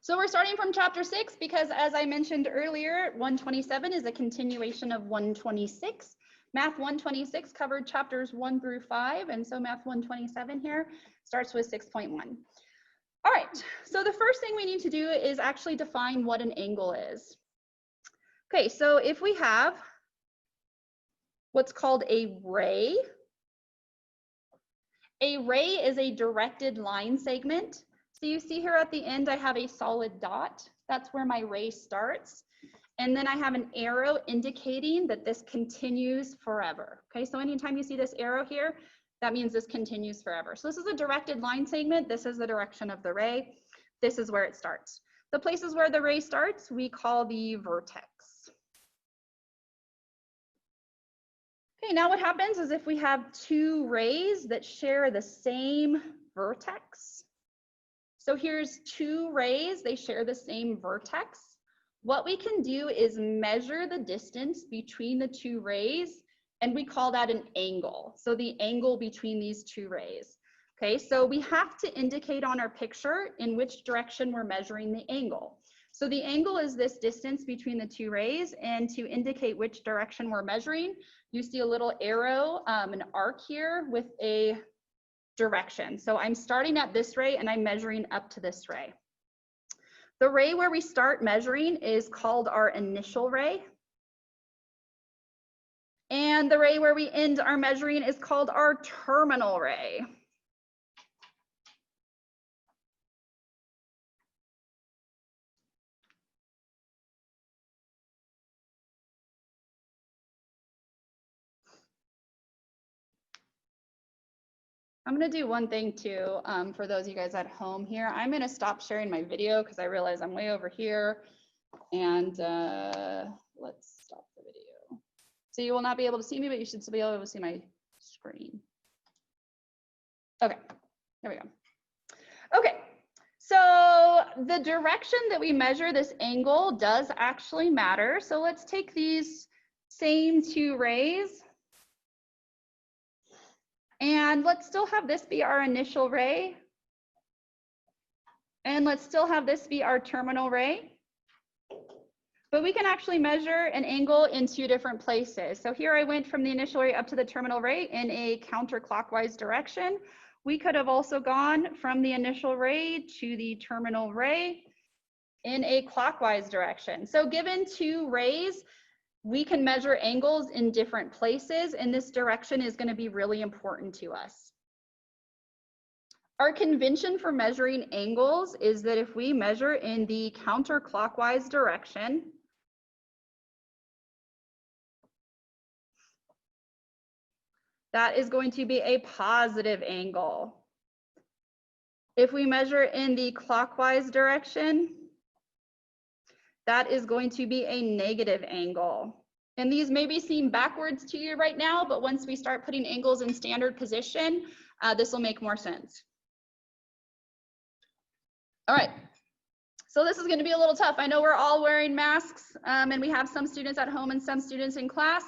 So we're starting from chapter 6 because, as I mentioned earlier, 127 is a continuation of 126. Math 126 covered chapters 1 through 5, and so Math 127 here starts with 6.1. All right, so the first thing we need to do is actually define what an angle is. Okay, so if we have what's called a ray is a directed line segment. So you see here at the end, I have a solid dot. That's where my ray starts. And then I have an arrow indicating that this continues forever. Okay, so anytime you see this arrow here, that means this continues forever. So this is a directed line segment. This is the direction of the ray. This is where it starts. The places where the ray starts, we call the vertex. Okay, now what happens is if we have two rays that share the same vertex. So here's two rays, they share the same vertex. What we can do is measure the distance between the two rays, and we call that an angle. So the angle between these two rays. Okay, so we have to indicate on our picture in which direction we're measuring the angle. So the angle is this distance between the two rays, and to indicate which direction we're measuring, you see a little arrow, an arc here with a direction. So I'm starting at this ray and I'm measuring up to this ray. The ray where we start measuring is called our initial ray. And the ray where we end our measuring is called our terminal ray. I'm going to do one thing too, for those of you guys at home here. I'm going to stop sharing my video because I realize I'm way over here. And let's stop the video. So you will not be able to see me, but you should still be able to see my screen. Okay, there we go. Okay, so the direction that we measure this angle does actually matter. So let's take these same two rays. And let's still have this be our initial ray. And let's still have this be our terminal ray. But we can actually measure an angle in two different places. So here I went from the initial ray up to the terminal ray in a counterclockwise direction. We could have also gone from the initial ray to the terminal ray in a clockwise direction. So given two rays, we can measure angles in different places, and this direction is going to be really important to us. Our convention for measuring angles is that if we measure in the counterclockwise direction, that is going to be a positive angle. If we measure in the clockwise direction, that is going to be a negative angle. And these maybe seem backwards to you right now, but once we start putting angles in standard position, this will make more sense. All right, so this is going to be a little tough. I know we're all wearing masks, and we have some students at home and some students in class.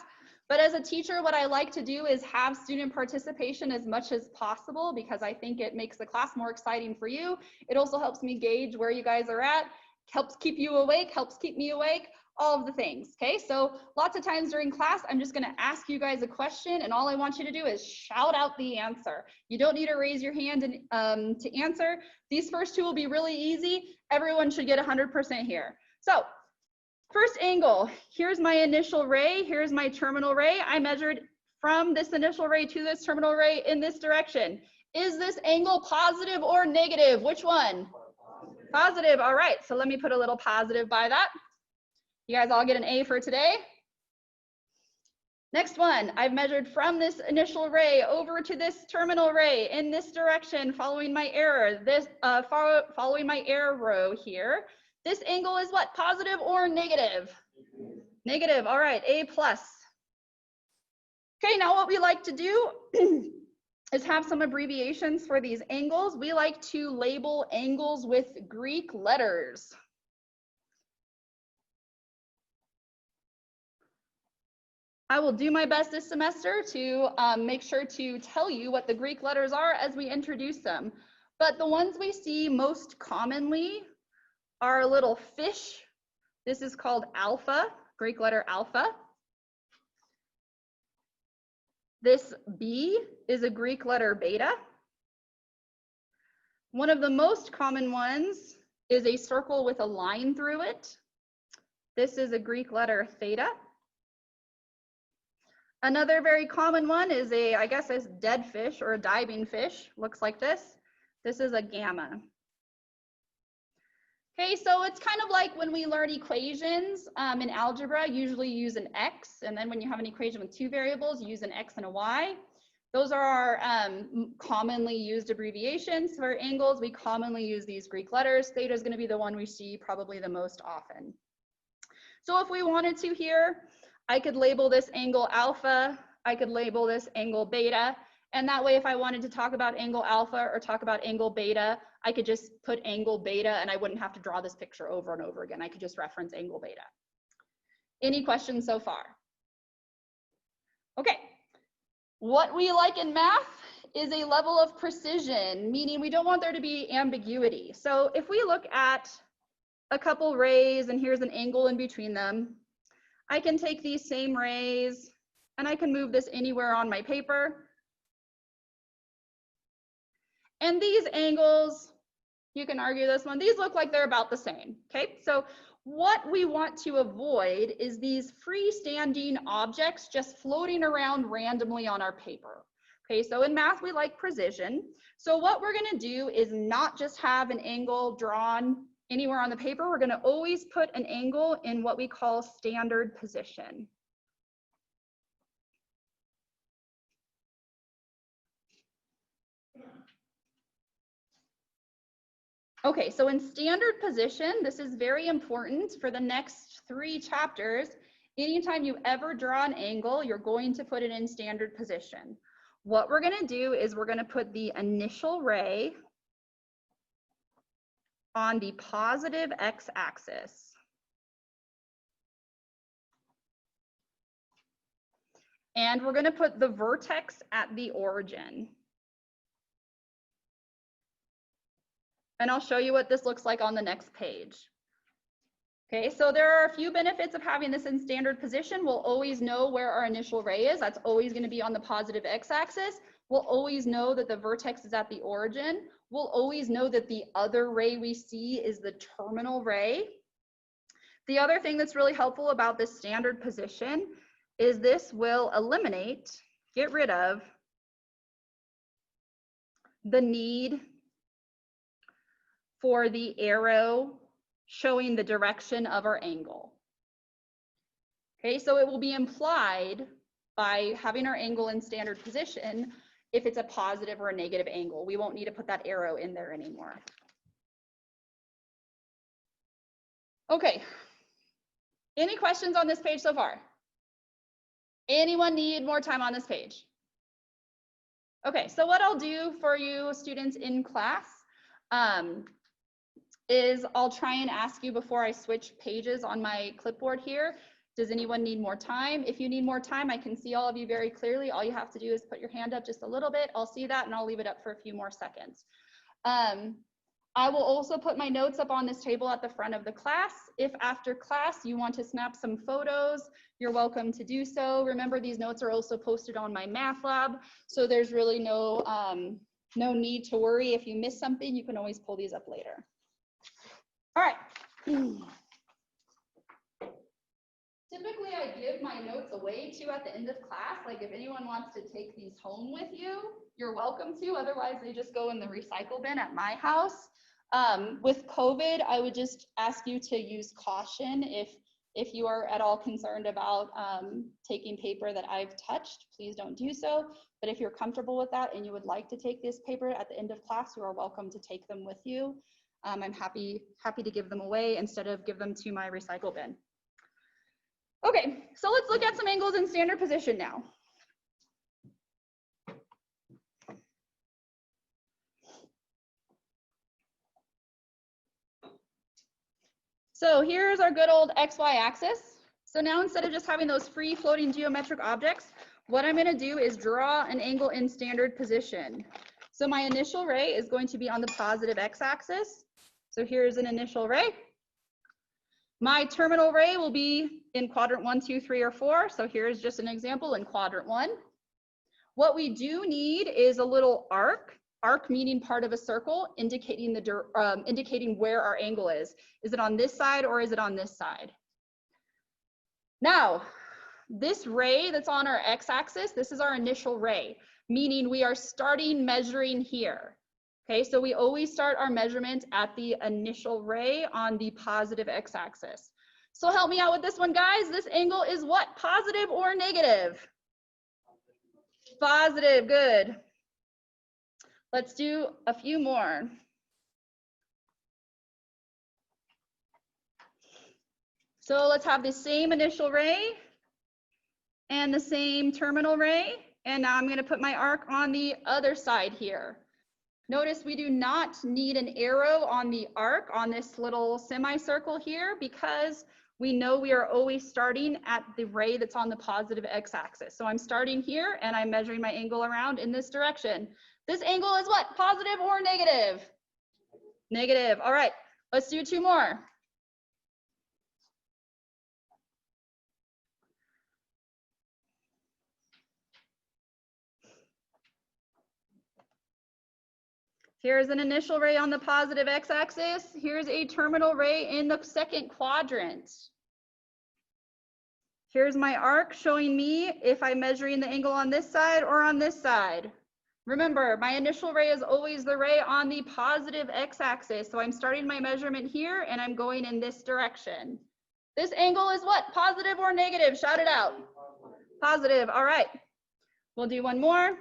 But as a teacher, what I like to do is have student participation as much as possible because I think it makes the class more exciting for you. It also helps me gauge where you guys are at. Helps keep you awake, helps keep me awake, all of the things, okay? So lots of times during class, I'm just gonna ask you guys a question and all I want you to do is shout out the answer. You don't need to raise your hand to answer. These first two will be really easy. Everyone should get 100% here. So first angle, here's my initial ray, here's my terminal ray. I measured from this initial ray to this terminal ray in this direction. Is this angle positive or negative? Which one? Positive, all right, so let me put a little positive by that. You guys all get an A for today. Next one, I've measured from this initial ray over to this terminal ray in this direction, following my arrow, following my arrow here. This angle is what, positive or negative? Negative, all right, A plus. Okay, now what we like to do is have some abbreviations for these angles. We like to label angles with Greek letters. I will do my best this semester to make sure to tell you what the Greek letters are as we introduce them. But the ones we see most commonly our little fish. This is called alpha, Greek letter alpha. This B is a Greek letter beta. One of the most common ones is a circle with a line through it. This is a Greek letter theta. Another very common one is I guess a dead fish or a diving fish, looks like this. This is a gamma. Okay, so it's kind of like when we learn equations in algebra, usually use an x, and then when you have an equation with two variables, you use an x and a y. Those are our commonly used abbreviations for angles. We commonly use these Greek letters. Theta is going to be the one we see probably the most often. So if we wanted to here, I could label this angle alpha, I could label this angle beta, and that way if I wanted to talk about angle alpha or talk about angle beta, I could just put angle beta and I wouldn't have to draw this picture over and over again. I could just reference angle beta. Any questions so far? Okay, what we like in math is a level of precision, meaning we don't want there to be ambiguity. So if we look at a couple rays and here's an angle in between them, I can take these same rays and I can move this anywhere on my paper. And these angles, you can argue this one, these look like they're about the same, okay? So what we want to avoid is these freestanding objects just floating around randomly on our paper. Okay, so in math, we like precision. So what we're gonna do is not just have an angle drawn anywhere on the paper, we're gonna always put an angle in what we call standard position. Okay, so in standard position, this is very important for the next 3 chapters. Anytime you ever draw an angle, you're going to put it in standard position. What we're gonna do is we're gonna put the initial ray on the positive x-axis. And we're gonna put the vertex at the origin. And I'll show you what this looks like on the next page. Okay, so there are a few benefits of having this in standard position. We'll always know where our initial ray is. That's always going to be on the positive x-axis. We'll always know that the vertex is at the origin. We'll always know that the other ray we see is the terminal ray. The other thing that's really helpful about this standard position is this will eliminate, get rid of the need for the arrow showing the direction of our angle. Okay, so it will be implied by having our angle in standard position if it's a positive or a negative angle. We won't need to put that arrow in there anymore. Okay, any questions on this page so far? Anyone need more time on this page? Okay, so what I'll do for you students in class is I'll try and ask you before I switch pages on my clipboard here, does anyone need more time? If you need more time, I can see all of you very clearly. All you have to do is put your hand up just a little bit. I'll see that and I'll leave it up for a few more seconds. I will also put my notes up on this table at the front of the class. If after class you want to snap some photos, you're welcome to do so. Remember, these notes are also posted on my math lab, so there's really no need to worry. If you miss something, you can always pull these up later. All right. Typically, I give my notes away too at the end of class. Like if anyone wants to take these home with you, you're welcome to. Otherwise, they just go in the recycle bin at my house. With COVID, I would just ask you to use caution. If you are at all concerned about taking paper that I've touched, please don't do so. But if you're comfortable with that and you would like to take this paper at the end of class, you are welcome to take them with you. I'm happy to give them away instead of give them to my recycle bin. Okay, so let's look at some angles in standard position now. So here's our good old XY axis. So now instead of just having those free floating geometric objects, what I'm gonna do is draw an angle in standard position. So my initial ray is going to be on the positive x-axis. So here's an initial ray. My terminal ray will be in quadrant 1, 2, 3, or 4. So here's just an example in quadrant 1. What we do need is a little arc. Arc meaning part of a circle, indicating indicating where our angle is. Is it on this side or is it on this side? Now, this ray that's on our x-axis, this is our initial ray, meaning we are starting measuring here. Okay, so we always start our measurement at the initial ray on the positive x-axis. So help me out with this one, guys. This angle is what? Positive or negative? Positive, good. Let's do a few more. So let's have the same initial ray and the same terminal ray. And now I'm going to put my arc on the other side here. Notice we do not need an arrow on the arc on this little semicircle here because we know we are always starting at the ray that's on the positive x-axis. So I'm starting here and I'm measuring my angle around in this direction. This angle is what? Positive or negative? Negative. All right, let's do 2 more. Here's an initial ray on the positive x-axis. Here's a terminal ray in the second quadrant. Here's my arc showing me if I'm measuring the angle on this side or on this side. Remember, my initial ray is always the ray on the positive x-axis. So I'm starting my measurement here and I'm going in this direction. This angle is what? Positive or negative? Shout it out. Positive. All right. We'll do 1 more.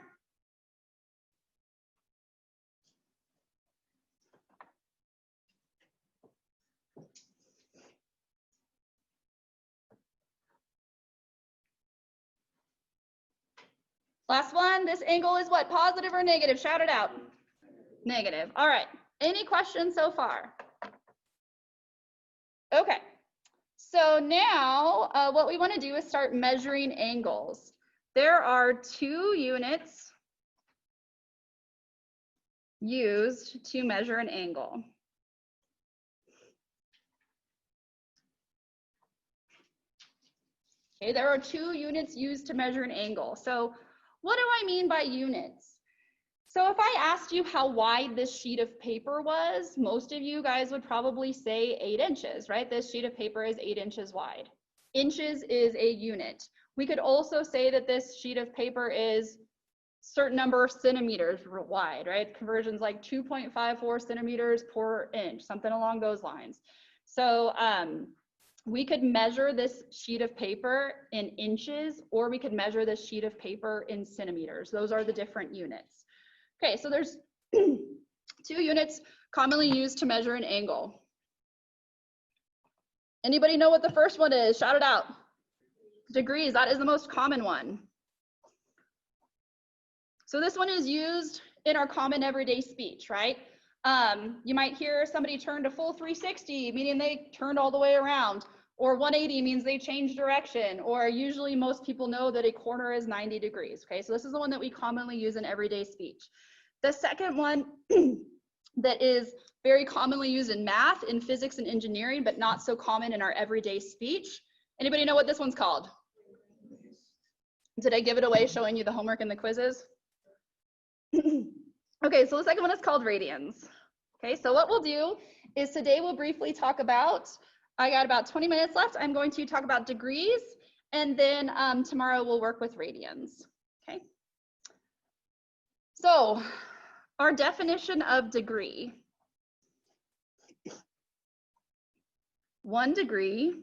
Last one, this angle is what? Positive or negative? Shout it out. Negative. All right. Any questions so far? Okay. So now what we want to do is start measuring angles. There are 2 units used to measure an angle. Okay, there are 2 units used to measure an angle. So what do I mean by units? So if I asked you how wide this sheet of paper was, most of you guys would probably say 8 inches, right? This sheet of paper is 8 inches wide. Inches is a unit. We could also say that this sheet of paper is certain number of centimeters wide, right? Conversions like 2.54 centimeters per inch, something along those lines. So we could measure this sheet of paper in inches, or we could measure this sheet of paper in centimeters. Those are the different units. Okay, so there's 2 units commonly used to measure an angle. Anybody know what the first one is? Shout it out. Degrees, that is the most common one. So this one is used in our common everyday speech, right? You might hear somebody turn to full 360, meaning they turned all the way around, or 180 means they changed direction, or usually most people know that a corner is 90 degrees, okay? So this is the one that we commonly use in everyday speech. The second one that is very commonly used in math, in physics and engineering, but not so common in our everyday speech. Anybody know what this one's called? Did I give it away showing you the homework and the quizzes? Okay, so the second one is called radians. Okay, so what we'll do is today we'll briefly talk about, I got about 20 minutes left, I'm going to talk about degrees, and then tomorrow we'll work with radians. Okay, so our definition of degree. 1 degree,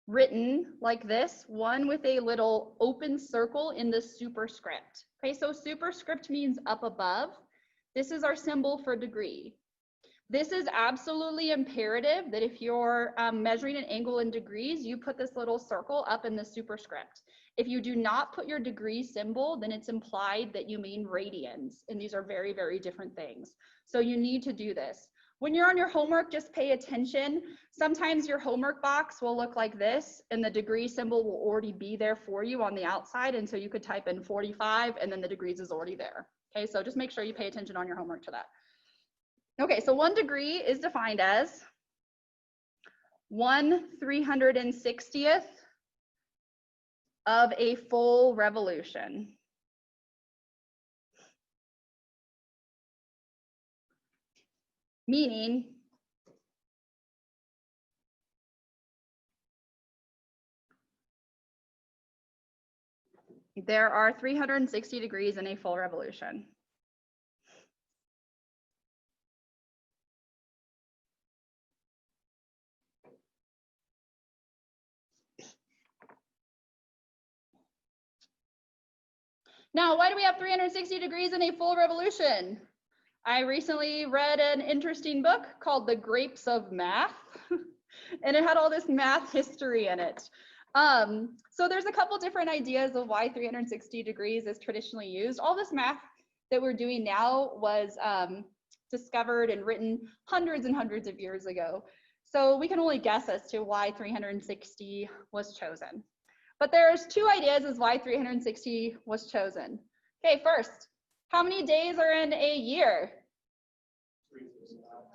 written like this, 1 with a little open circle in the superscript. Okay, so superscript means up above. This is our symbol for degree. This is absolutely imperative that if you're measuring an angle in degrees, you put this little circle up in the superscript. If you do not put your degree symbol, then it's implied that you mean radians, and these are very, very different things. So you need to do this. When you're on your homework, just pay attention. Sometimes your homework box will look like this, and the degree symbol will already be there for you on the outside, and so you could type in 45, and then the degrees is already there. Okay, so just make sure you pay attention on your homework to that. Okay, so 1 degree is defined as 1/360th of a full revolution. Meaning there are 360 degrees in a full revolution. Now, why do we have 360 degrees in a full revolution? I recently read an interesting book called The Grapes of Math, and it had all this math history in it. So there's a couple different ideas of why 360 degrees is traditionally used. All this math that we're doing now was discovered and written hundreds and hundreds of years ago. So we can only guess as to why 360 was chosen. But there's two ideas as why 360 was chosen. Okay, first, how many days are in a year?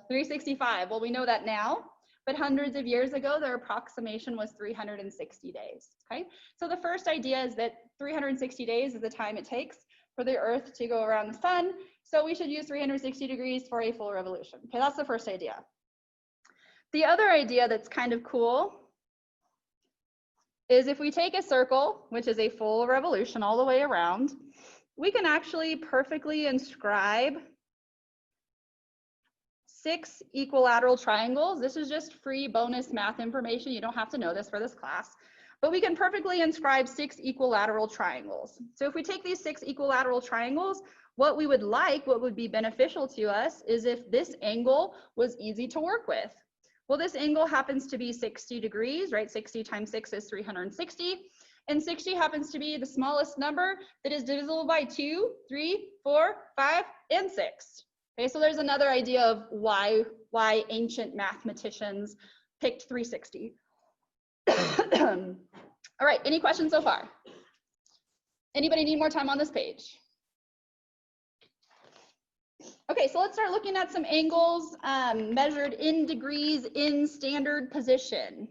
365. Well, we know that now, but hundreds of years ago, their approximation was 360 days, okay? So the first idea is that 360 days is the time it takes for the Earth to go around the sun, so we should use 360 degrees for a full revolution. Okay, that's the first idea. The other idea that's kind of cool is if we take a circle, which is a full revolution all the way around, we can actually perfectly inscribe 6 equilateral triangles. This is just free bonus math information. You don't have to know this for this class, but we can perfectly inscribe 6 equilateral triangles. So if we take these 6 equilateral triangles, what we would like, what would be beneficial to us is if this angle was easy to work with. Well, this angle happens to be 60 degrees, right? 60 times 6 is 360. And 60 happens to be the smallest number that is divisible by 2, 3, 4, 5, and 6. Okay, so there's another idea of why ancient mathematicians picked 360. All right, any questions so far? Anybody need more time on this page? Okay, so let's start looking at some angles measured in degrees in standard position.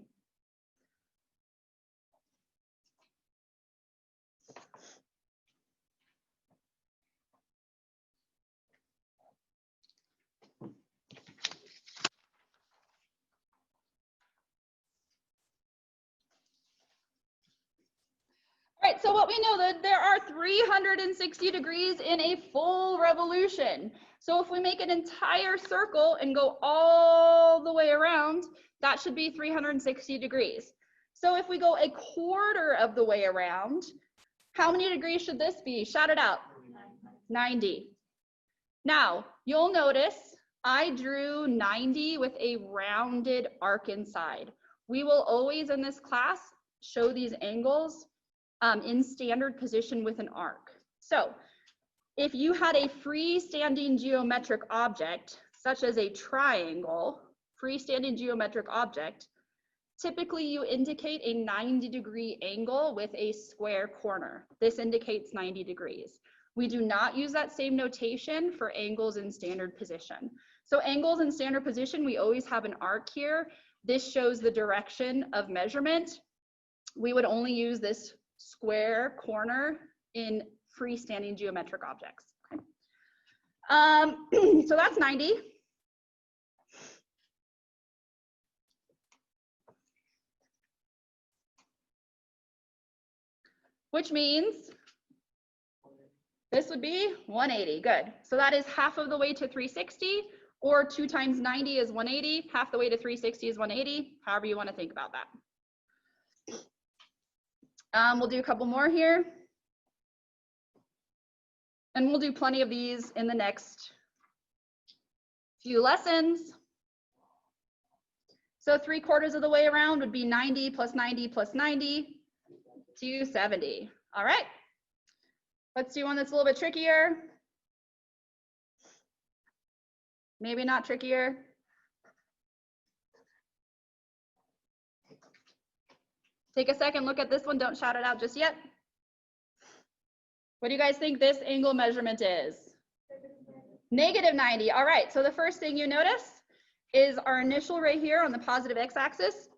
All right, so what we know that there are 360 degrees in a full revolution. So if we make an entire circle and go all the way around, that should be 360 degrees. So if we go a quarter of the way around, how many degrees should this be? Shout it out. 90. Now, you'll notice I drew 90 with a rounded arc inside. We will always in this class show these angles in standard position with an arc. So if you had a freestanding geometric object, such as a triangle, freestanding geometric object, typically you indicate a 90-degree angle with a square corner. This indicates 90 degrees. We do not use that same notation for angles in standard position. So angles in standard position, we always have an arc here. This shows the direction of measurement. We would only use this square corner in freestanding geometric objects. Okay. So that's 90. Which means this would be 180. Good. So that is half of the way to 360, or 2 times 90 is 180. Half the way to 360 is 180. However you want to think about that. We'll do a couple more here. And we'll do plenty of these in the next few lessons. So 3/4 of the way around would be 90 plus 90 plus 90, 270. All right. Let's do one that's a little bit trickier. Maybe not trickier. Take a second, look at this one. Don't shout it out just yet. What do you guys think this angle measurement is? -90. All right, so the first thing you notice is our initial right here on the positive x-axis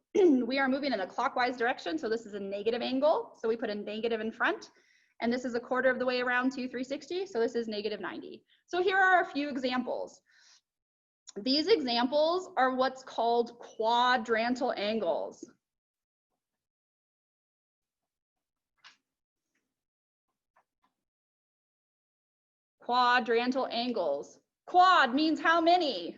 we are moving in a clockwise direction, so this is a negative angle, so we put a negative in front, and this is a quarter of the way around to 360, so this is negative 90. So here are a few examples. These examples are what's called quadrantal angles. Quadrantal angles. Quad means how many?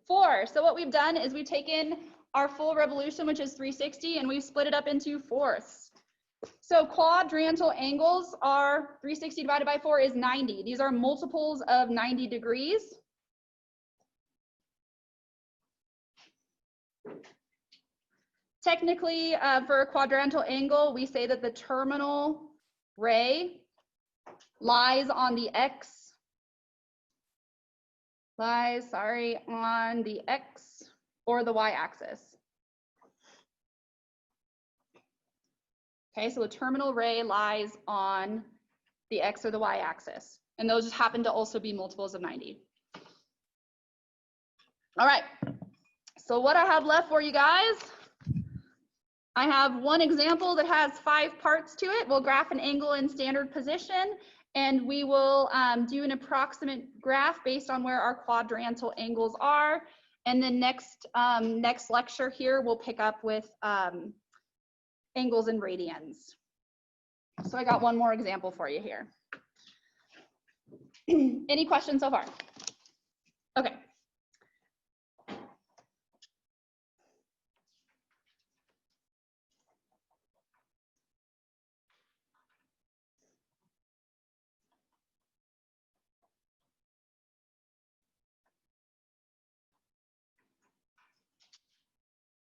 4. So what we've done is we've taken our full revolution, which is 360, and we've split it up into fourths. So quadrantal angles are 360 divided by 4 is 90. These are multiples of 90 degrees. Technically, for a quadrantal angle, we say that the terminal ray lies on the x, on the x or the y-axis. Okay, so the terminal ray lies on the x or the y-axis, and those just happen to also be multiples of 90. All right, so what I have left for you guys, I have one example that has 5 parts to it. We'll graph an angle in standard position, and we will do an approximate graph based on where our quadrantal angles are. And then next lecture here, we'll pick up with angles and radians. So I got one more example for you here. Any questions so far? Okay.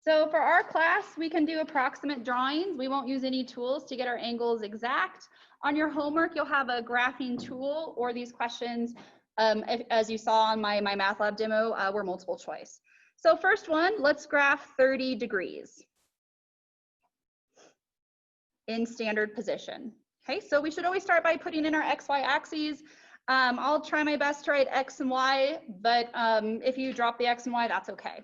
So for our class, we can do approximate drawings. We won't use any tools to get our angles exact. On your homework, you'll have a graphing tool, or these questions, as you saw on my math lab demo, were multiple choice. So first one, let's graph 30 degrees in standard position. Okay, so we should always start by putting in our x, y axes. I'll try my best to write x and y, but if you drop the x and y, that's okay.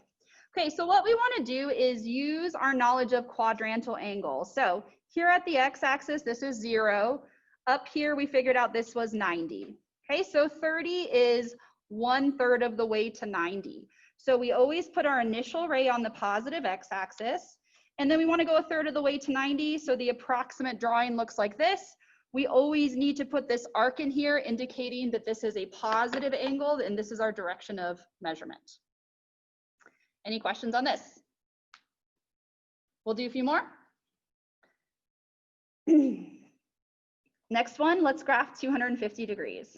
Okay, so what we want to do is use our knowledge of quadrantal angles. So here at the x-axis, this is 0. Up here, we figured out this was 90. Okay, so 30 is 1/3 of the way to 90. So we always put our initial ray on the positive x-axis, and then we want to go 1/3 of the way to 90. So the approximate drawing looks like this. We always need to put this arc in here, indicating that this is a positive angle, and this is our direction of measurement. Any questions on this? We'll do a few more. Next one, let's graph 250 degrees.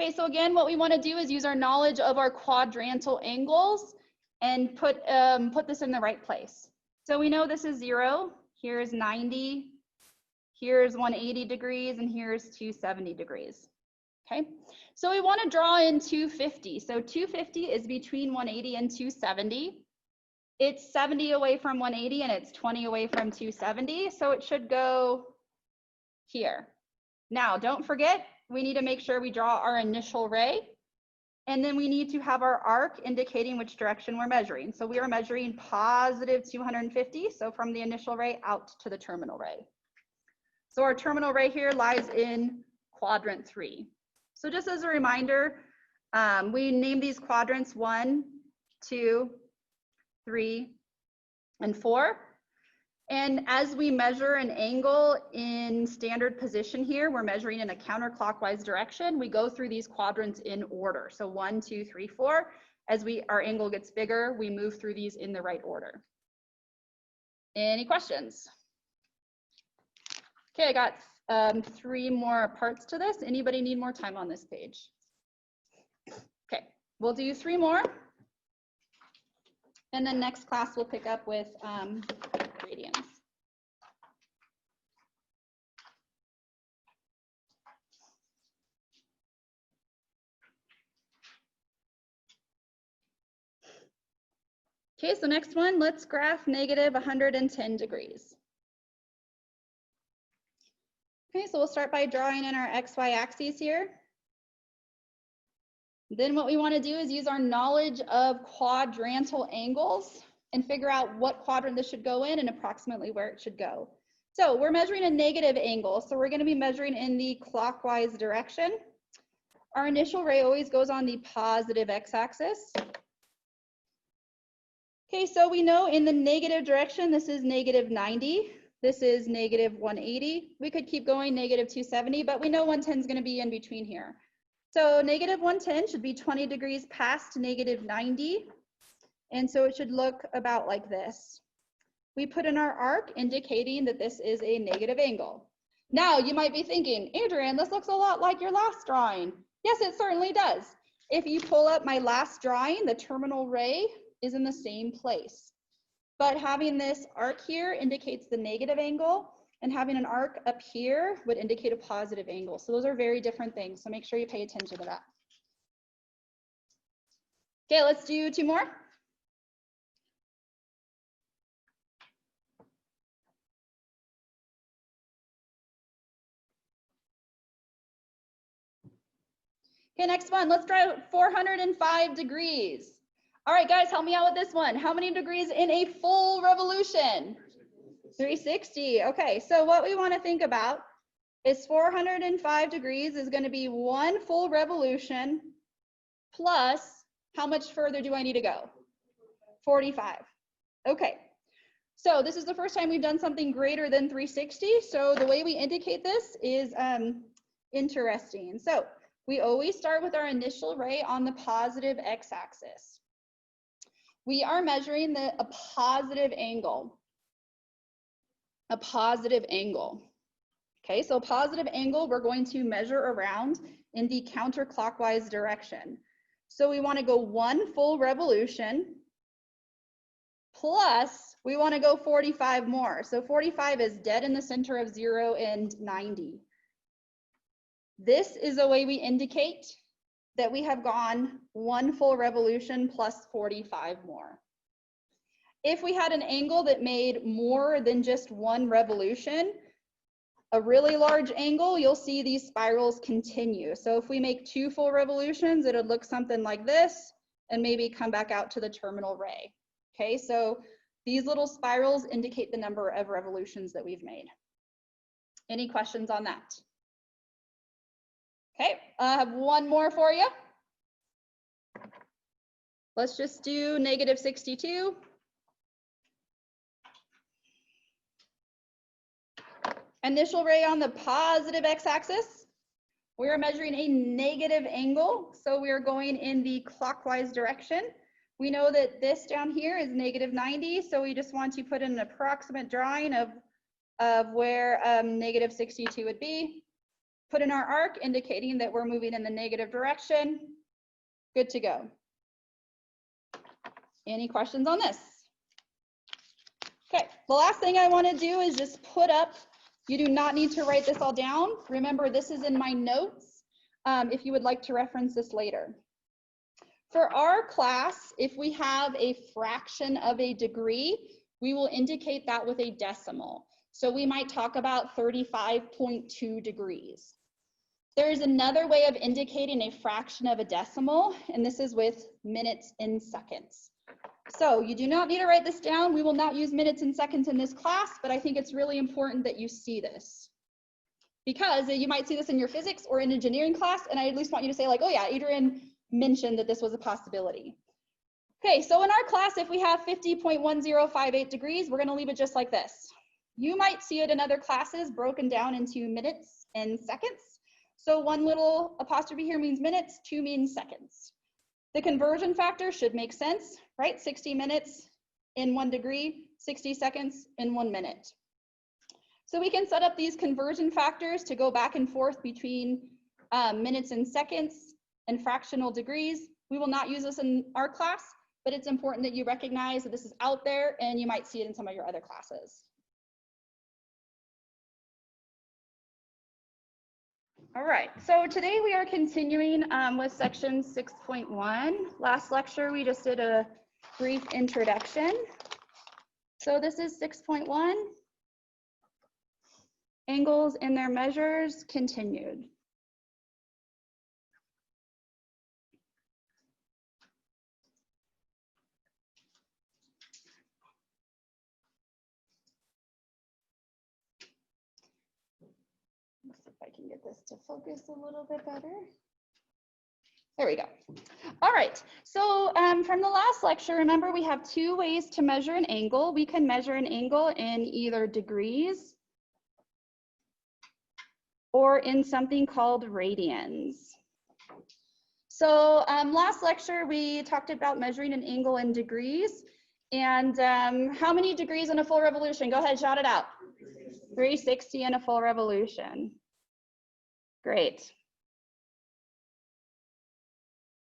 Okay, so again, what we want to do is use our knowledge of our quadrantal angles and put this in the right place. So we know this is 0, here's 90, here's 180 degrees, and here's 270 degrees. Okay, so we want to draw in 250. So 250 is between 180 and 270. It's 70 away from 180 and it's 20 away from 270. So it should go here. Now, don't forget, we need to make sure we draw our initial ray. And then we need to have our arc indicating which direction we're measuring. So we are measuring positive 250. So from the initial ray out to the terminal ray. So our terminal ray here lies in quadrant 3. So just as a reminder, we name these quadrants 1, 2, 3, and 4. And as we measure an angle in standard position here, we're measuring in a counterclockwise direction. We go through these quadrants in order. So 1, 2, 3, 4. As our angle gets bigger, we move through these in the right order. Any questions? Okay, I got 3 more parts to this. Anybody need more time on this page? Okay, we'll do 3 more. And then next class we'll pick up with radians. Okay, so next one, let's graph negative 110 degrees. Okay, so we'll start by drawing in our XY axes here. Then what we want to do is use our knowledge of quadrantal angles and figure out what quadrant this should go in and approximately where it should go. So we're measuring a negative angle. So we're going to be measuring in the clockwise direction. Our initial ray always goes on the positive x-axis. Okay, so we know in the negative direction, this is negative 90. This is negative 180. We could keep going negative 270, but we know 110 is going to be in between here. So negative 110 should be 20 degrees past negative 90. And so it should look about like this. We put in our arc indicating that this is a negative angle. Now you might be thinking, Adrienne, this looks a lot like your last drawing. Yes, it certainly does. If you pull up my last drawing, the terminal ray is in the same place. But having this arc here indicates the negative angle, and having an arc up here would indicate a positive angle. So those are very different things. So make sure you pay attention to that. Okay, let's do two more. Okay, next one, let's try 405 degrees. All right, guys, help me out with this one. How many degrees in a full revolution? 360. Okay, so what we want to think about is 405 degrees is going to be one full revolution plus how much further do I need to go? 45. Okay, so this is the first time we've done something greater than 360. So the way we indicate this is interesting. So we always start with our initial ray on the positive x-axis. We are measuring a positive angle. A positive angle. Okay, so positive angle we're going to measure around in the counterclockwise direction. So we want to go one full revolution plus we want to go 45 more. So 45 is dead in the center of 0 and 90. This is a way we indicate that we have gone one full revolution plus 45 more. If we had an angle that made more than just one revolution, a really large angle, you'll see these spirals continue. So if we make two full revolutions, it would look something like this and maybe come back out to the terminal ray. Okay, so these little spirals indicate the number of revolutions that we've made. Any questions on that? Okay, I have one more for you. Let's just do negative 62. Initial ray on the positive x-axis. We are measuring a negative angle, so we are going in the clockwise direction. We know that this down here is negative 90, so we just want to put in an approximate drawing of where negative 62 would be. Put in our arc indicating that we're moving in the negative direction. Good to go. Any questions on this? Okay, the last thing I want to do is just put up, you do not need to write this all down. Remember, this is in my notes if you would like to reference this later. For our class, if we have a fraction of a degree, we will indicate that with a decimal. So we might talk about 35.2 degrees. There's another way of indicating a fraction of a decimal, and this is with minutes and seconds. So you do not need to write this down. We will not use minutes and seconds in this class, but I think it's really important that you see this. Because you might see this in your physics or in engineering class, and I at least want you to say like, oh yeah, Adrienne mentioned that this was a possibility. Okay, so in our class, if we have 50.1058 degrees, we're gonna leave it just like this. You might see it in other classes broken down into minutes and seconds. So one little apostrophe here means minutes, two means seconds. The conversion factor should make sense, right? 60 minutes in 1 degree, 60 seconds in 1 minute. So we can set up these conversion factors to go back and forth between minutes and seconds and fractional degrees. We will not use this in our class, but it's important that you recognize that this is out there and you might see it in some of your other classes. All right, so today we are continuing with section 6.1. Last lecture, we just did a brief introduction. So this is 6.1, angles and their measures continued. if I can get this to focus a little bit better. There we go. All right, so from the last lecture, remember we have two ways to measure an angle. We can measure an angle in either degrees or in something called radians. So last lecture, we talked about measuring an angle in degrees. And how many degrees in a full revolution? Go ahead, shout it out. 360 in a full revolution. Great.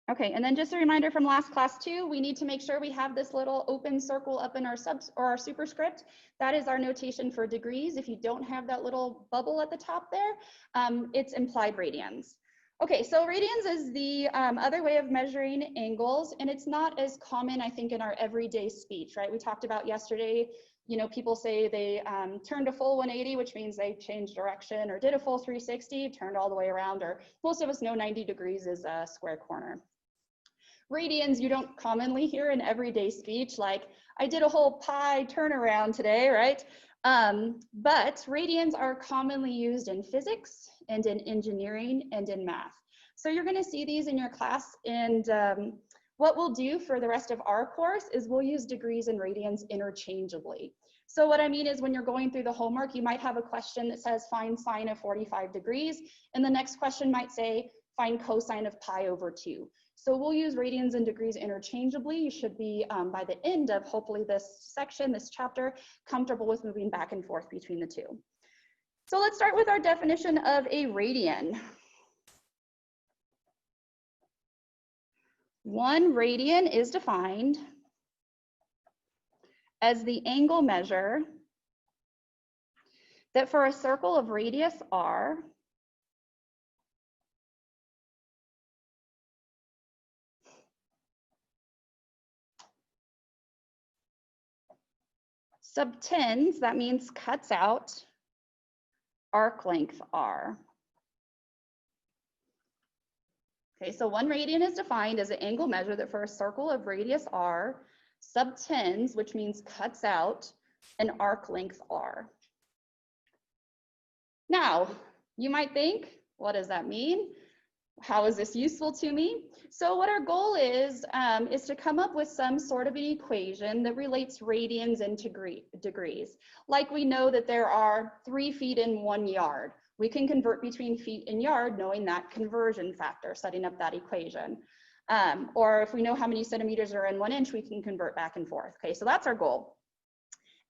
Okay, and then just a reminder from last class too, we need to make sure we have this little open circle up in our our superscript. That is our notation for degrees. If you don't have that little bubble at the top there, it's implied radians. Okay, so radians is the other way of measuring angles, and it's not as common, I think, in our everyday speech, right? We talked about yesterday, you know, people say they turned a full 180, which means they changed direction, or did a full 360, turned all the way around, or most of us know 90 degrees is a square corner. Radians you don't commonly hear in everyday speech, like I did a whole pi turnaround today, right? But radians are commonly used in physics and in engineering and in math. So you're going to see these in your class, and what we'll do for the rest of our course is we'll use degrees and radians interchangeably. So what I mean is when you're going through the homework, you might have a question that says find sine of 45 degrees, and the next question might say find cosine of pi over 2. So we'll use radians and degrees interchangeably. You should be, by the end of hopefully this section, this chapter, comfortable with moving back and forth between the two. So let's start with our definition of a radian. 1 radian is defined as the angle measure that for a circle of radius r, subtends, that means cuts out, arc length r. Okay, so 1 radian is defined as an angle measure that for a circle of radius r subtends, which means cuts out, an arc length r. Now, you might think, what does that mean? How is this useful to me? So what our goal is to come up with some sort of an equation that relates radians and degrees. Like we know that there are 3 feet in 1 yard. We can convert between feet and yard knowing that conversion factor, setting up that equation. Or if we know how many centimeters are in 1 inch, we can convert back and forth. Okay, so that's our goal.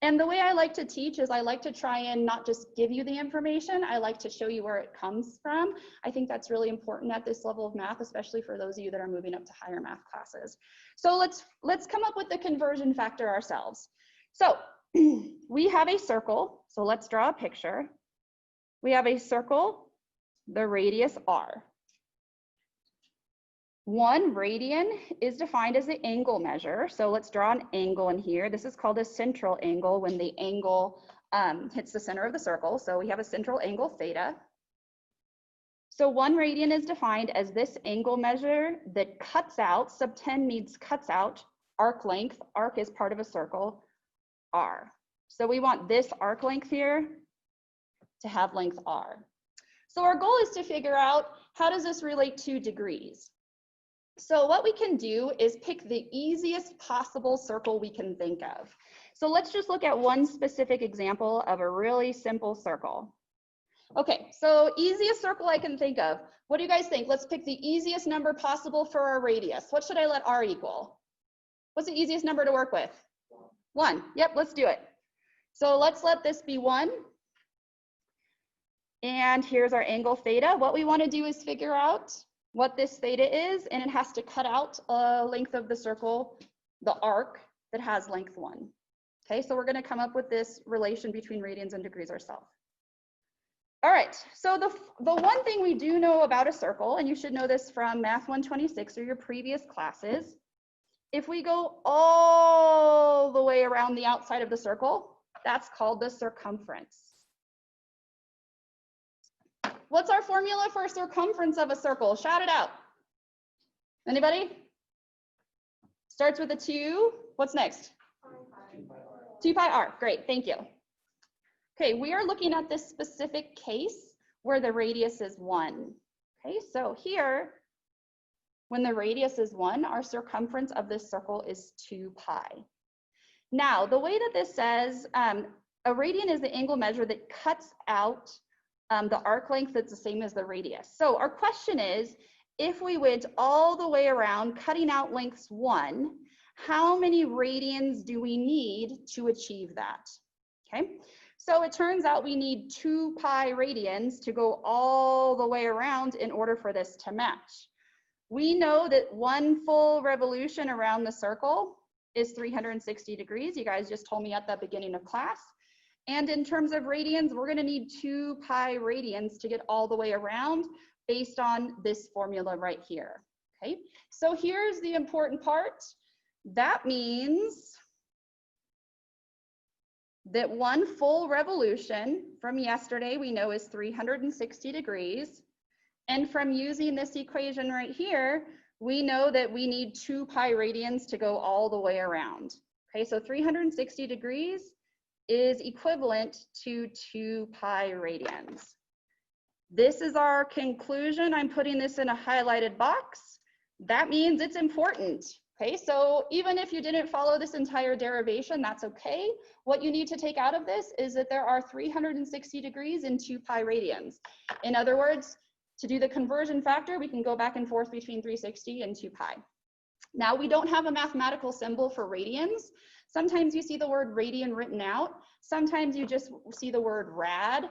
And the way I like to teach is I like to try and not just give you the information, I like to show you where it comes from. I think that's really important at this level of math, especially for those of you that are moving up to higher math classes. So let's come up with the conversion factor ourselves. So we have a circle, so let's draw a picture. We have a circle, the radius r. 1 radian is defined as the angle measure. So let's draw an angle in here. This is called a central angle when the angle hits the center of the circle. So we have a central angle theta. So 1 radian is defined as this angle measure that cuts out, subtend means cuts out, arc length, arc is part of a circle, r. So we want this arc length here to have length r. So our goal is to figure out how does this relate to degrees. So what we can do is pick the easiest possible circle we can think of. So let's just look at one specific example of a really simple circle. Okay, so easiest circle I can think of. What do you guys think? Let's pick the easiest number possible for our radius. What should I let r equal? What's the easiest number to work with? 1. Yep, let's do it. So let's let this be 1. And here's our angle theta. What we want to do is figure out what this theta is, and it has to cut out a length of the circle, the arc that has length 1. Okay, so we're going to come up with this relation between radians and degrees ourselves. All right, so the one thing we do know about a circle, and you should know this from Math 126 or your previous classes, if we go all the way around the outside of the circle, that's called the circumference. What's our formula for circumference of a circle? Shout it out. Anybody? Starts with a 2. What's next? 2 pi r. Great, thank you. Okay, we are looking at this specific case where the radius is 1. Okay, so here, when the radius is 1, our circumference of this circle is 2 pi. Now, the way that this says, a radian is the angle measure that cuts out the arc length that's the same as the radius. So our question is, if we went all the way around cutting out lengths 1, how many radians do we need to achieve that? Okay, so it turns out we need 2 pi radians to go all the way around in order for this to match. We know that 1 full revolution around the circle is 360 degrees. You guys just told me at the beginning of class. And in terms of radians, we're going to need 2 pi radians to get all the way around based on this formula right here. Okay, so here's the important part. That means that 1 full revolution from yesterday we know is 360 degrees. And from using this equation right here, we know that we need 2 pi radians to go all the way around. Okay, so 360 degrees is equivalent to 2 pi radians. This is our conclusion. I'm putting this in a highlighted box. That means it's important. Okay, so even if you didn't follow this entire derivation, that's okay. What you need to take out of this is that there are 360 degrees in 2 pi radians. In other words, to do the conversion factor, we can go back and forth between 360 and 2 pi. Now, we don't have a mathematical symbol for radians. Sometimes you see the word radian written out. Sometimes you just see the word rad,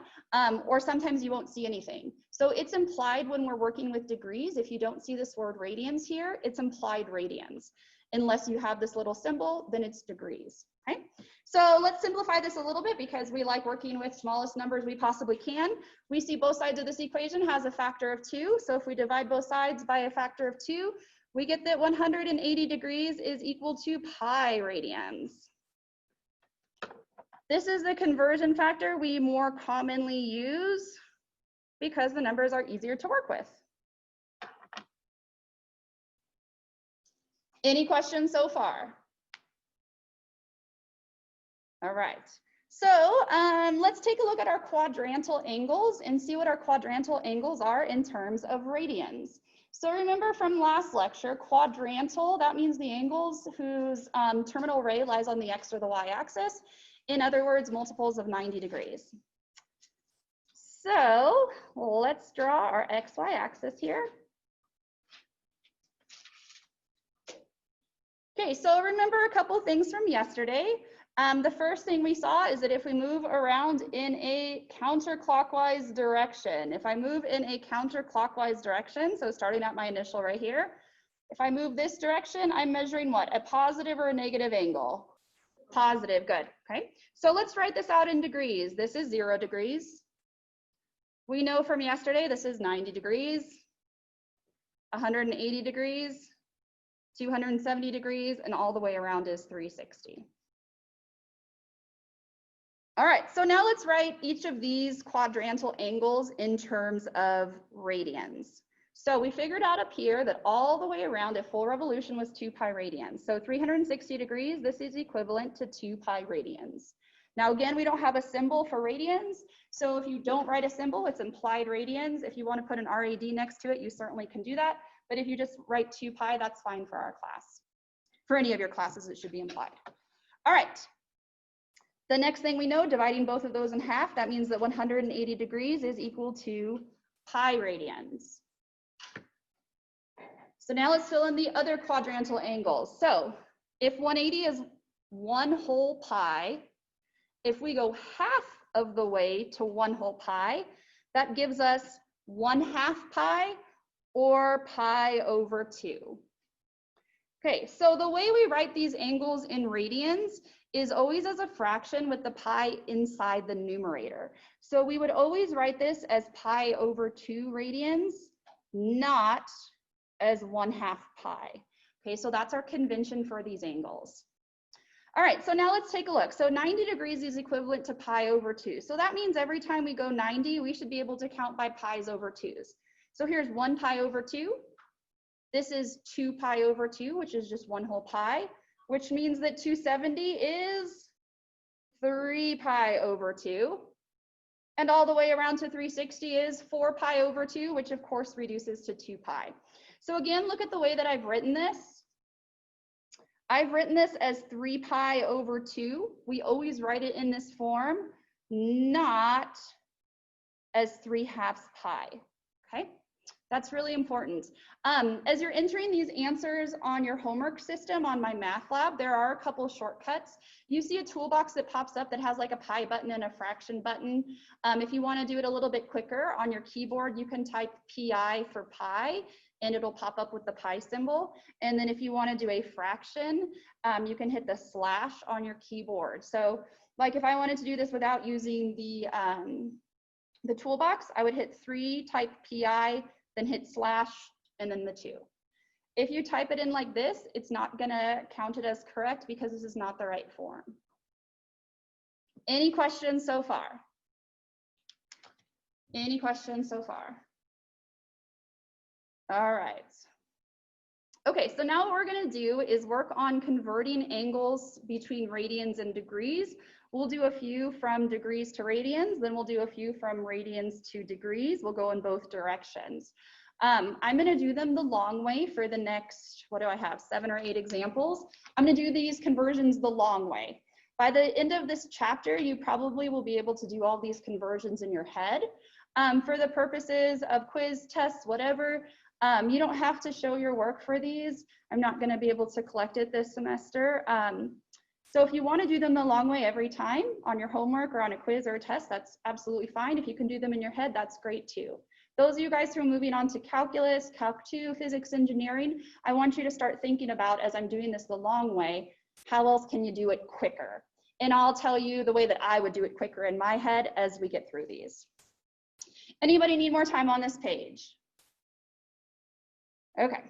or sometimes you won't see anything. So it's implied when we're working with degrees. If you don't see this word radians here, it's implied radians. Unless you have this little symbol, then it's degrees. Okay? So let's simplify this a little bit because we like working with smallest numbers we possibly can. We see both sides of this equation has a factor of 2. So if we divide both sides by a factor of 2, we get that 180 degrees is equal to pi radians. This is the conversion factor we more commonly use because the numbers are easier to work with. Any questions so far? All right. So let's take a look at our quadrantal angles and see what our quadrantal angles are in terms of radians. So remember from last lecture, quadrantal, that means the angles whose terminal ray lies on the x or the y axis. In other words, multiples of 90 degrees. So let's draw our xy axis here. Okay, so remember a couple things from yesterday. The first thing we saw is that if we move around in a counterclockwise direction, if I move in a counterclockwise direction, so starting at my initial right here, if I move this direction, I'm measuring what? A positive or a negative angle? Positive, good, okay. So let's write this out in degrees. This is 0 degrees. We know from yesterday, this is 90 degrees, 180 degrees, 270 degrees, and all the way around is 360. All right, so now let's write each of these quadrantal angles in terms of radians. So we figured out up here that all the way around a full revolution was 2 pi radians. So 360 degrees, this is equivalent to 2 pi radians. Now again, we don't have a symbol for radians. So if you don't write a symbol, it's implied radians. If you want to put an RAD next to it, you certainly can do that. But if you just write 2 pi, that's fine for our class. For any of your classes, it should be implied. All right. The next thing we know, dividing both of those in half, that means that 180 degrees is equal to pi radians. So now let's fill in the other quadrantal angles. So if 180 is 1 whole pi, if we go half of the way to 1 whole pi, that gives us 1/2 pi or pi over 2. Okay, so the way we write these angles in radians is always as a fraction with the pi inside the numerator. So we would always write this as pi over 2 radians, not as 1/2 pi. Okay, so that's our convention for these angles. All right, so now let's take a look. So 90 degrees is equivalent to pi over 2. So that means every time we go 90, we should be able to count by pi's over 2's. So here's 1 pi over 2. This is 2 pi over 2, which is just 1 whole pi, which means that 270 is 3 pi over 2. And all the way around to 360 is 4 pi over 2, which of course reduces to 2 pi. So again, look at the way that I've written this. I've written this as 3 pi over 2. We always write it in this form, not as 3/2 pi, okay? That's really important. As you're entering these answers on your homework system on my math lab, there are a couple shortcuts. You see a toolbox that pops up that has like a pi button and a fraction button. If you want to do it a little bit quicker on your keyboard, you can type pi for pi and it'll pop up with the pi symbol. And then if you want to do a fraction, you can hit the slash on your keyboard. So like if I wanted to do this without using the toolbox, I would hit 3, type pi, then hit slash, and then the 2. If you type it in like this, it's not gonna count it as correct because this is not the right form. Any questions so far? Any questions so far? All right. Okay, so now what we're gonna do is work on converting angles between radians and degrees. We'll do a few from degrees to radians, then we'll do a few from radians to degrees. We'll go in both directions. I'm gonna do them the long way for the next, what do I have, 7 or 8 examples. I'm gonna do these conversions the long way. By the end of this chapter, you probably will be able to do all these conversions in your head. For the purposes of quiz, tests, whatever, you don't have to show your work for these. I'm not gonna be able to collect it this semester. So if you want to do them the long way every time on your homework or on a quiz or a test, that's absolutely fine. If you can do them in your head, that's great too. Those of you guys who are moving on to calculus, calc 2, physics, engineering, I want you to start thinking about, as I'm doing this the long way, how else can you do it quicker? And I'll tell you the way that I would do it quicker in my head as we get through these. Anybody need more time on this page? Okay.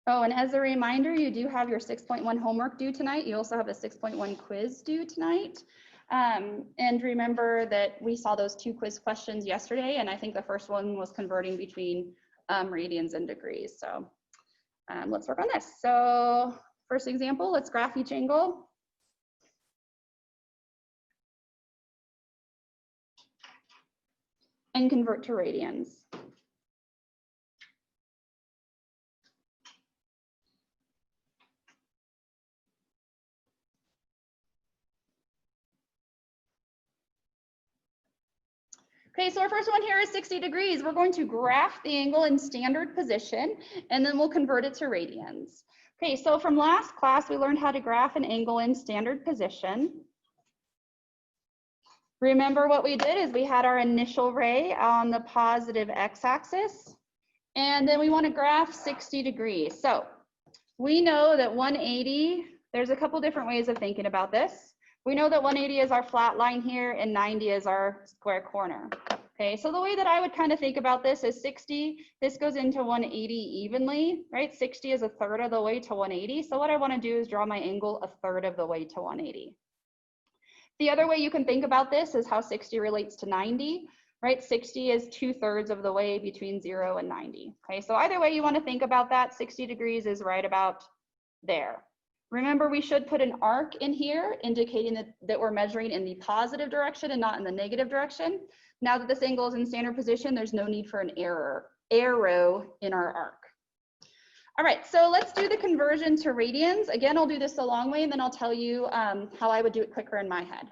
Oh, and as a reminder, you do have your 6.1 homework due tonight. You also have a 6.1 quiz due tonight. And remember that we saw those 2 quiz questions yesterday, and I think the first one was converting between radians and degrees. So let's work on this. So first example, let's graph each angle. And convert to radians. Okay, so our first one here is 60 degrees. We're going to graph the angle in standard position, and then we'll convert it to radians. Okay, so from last class, we learned how to graph an angle in standard position. Remember what we did is we had our initial ray on the positive x-axis, and then we want to graph 60 degrees. So we know that 180, there's a couple different ways of thinking about this. We know that 180 is our flat line here and 90 is our square corner. Okay, so the way that I would kind of think about this is 60, this goes into 180 evenly, right? 60 is 1/3 of the way to 180. So what I want to do is draw my angle 1/3 of the way to 180. The other way you can think about this is how 60 relates to 90, right? 60 is 2/3 of the way between 0 and 90. Okay, so either way you want to think about that, 60 degrees is right about there. Remember, we should put an arc in here indicating that we're measuring in the positive direction and not in the negative direction. Now that this angle is in standard position, there's no need for an arrow in our arc. All right, so let's do the conversion to radians. Again, I'll do this the long way and then I'll tell you how I would do it quicker in my head.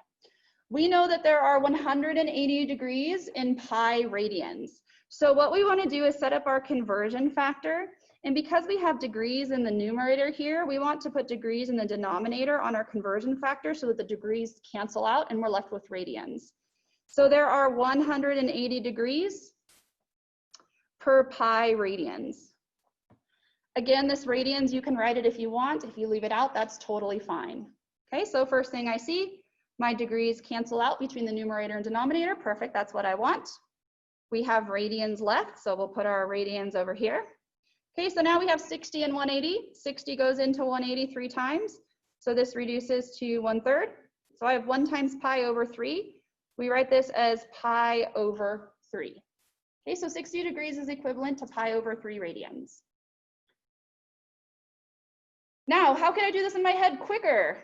We know that there are 180 degrees in pi radians. So what we want to do is set up our conversion factor. And because we have degrees in the numerator here, we want to put degrees in the denominator on our conversion factor so that the degrees cancel out and we're left with radians. So there are 180 degrees per pi radians. Again, this radians, you can write it if you want. If you leave it out, that's totally fine. Okay, so first thing I see, my degrees cancel out between the numerator and denominator. Perfect, that's what I want. We have radians left, so we'll put our radians over here. Okay, so now we have 60 and 180. 60 goes into 180 3 times. So this reduces to 1/3. So So I have 1 times pi over 3. We write this as pi over 3. Okay, so 60 degrees is equivalent to pi over 3 radians. Now, how can I do this in my head quicker?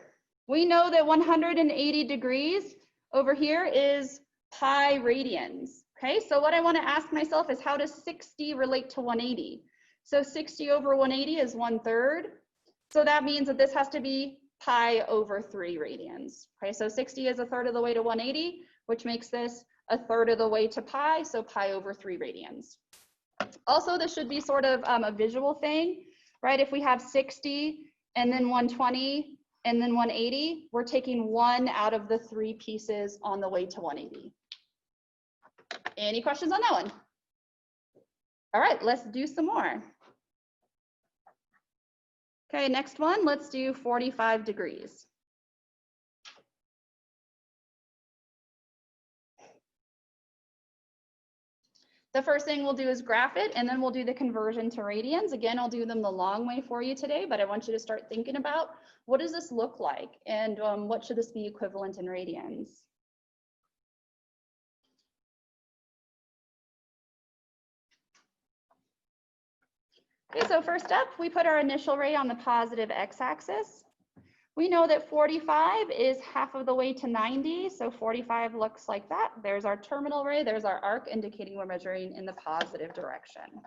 We know that 180 degrees over here is pi radians. Okay, so what I want to ask myself is, how does 60 relate to 180? So 60 over 180 is 1/3. So that means that this has to be pi over 3 radians. Okay, so 60 is 1/3 of the way to 180, which makes this 1/3 of the way to pi, so pi over 3 radians. Also, this should be sort of a visual thing, right? If we have 60 and then 120 and then 180, we're taking 1 out of the 3 pieces on the way to 180. Any questions on that one? All right, let's do some more. Okay, next one, let's do 45 degrees. The first thing we'll do is graph it, and then we'll do the conversion to radians. Again, I'll do them the long way for you today, but I want you to start thinking about, what does this look like, and what should this be equivalent in radians? Okay, so first up, we put our initial ray on the positive x-axis. We know that 45 is half of the way to 90, so 45 looks like that. There's our terminal ray, there's our arc, indicating we're measuring in the positive direction.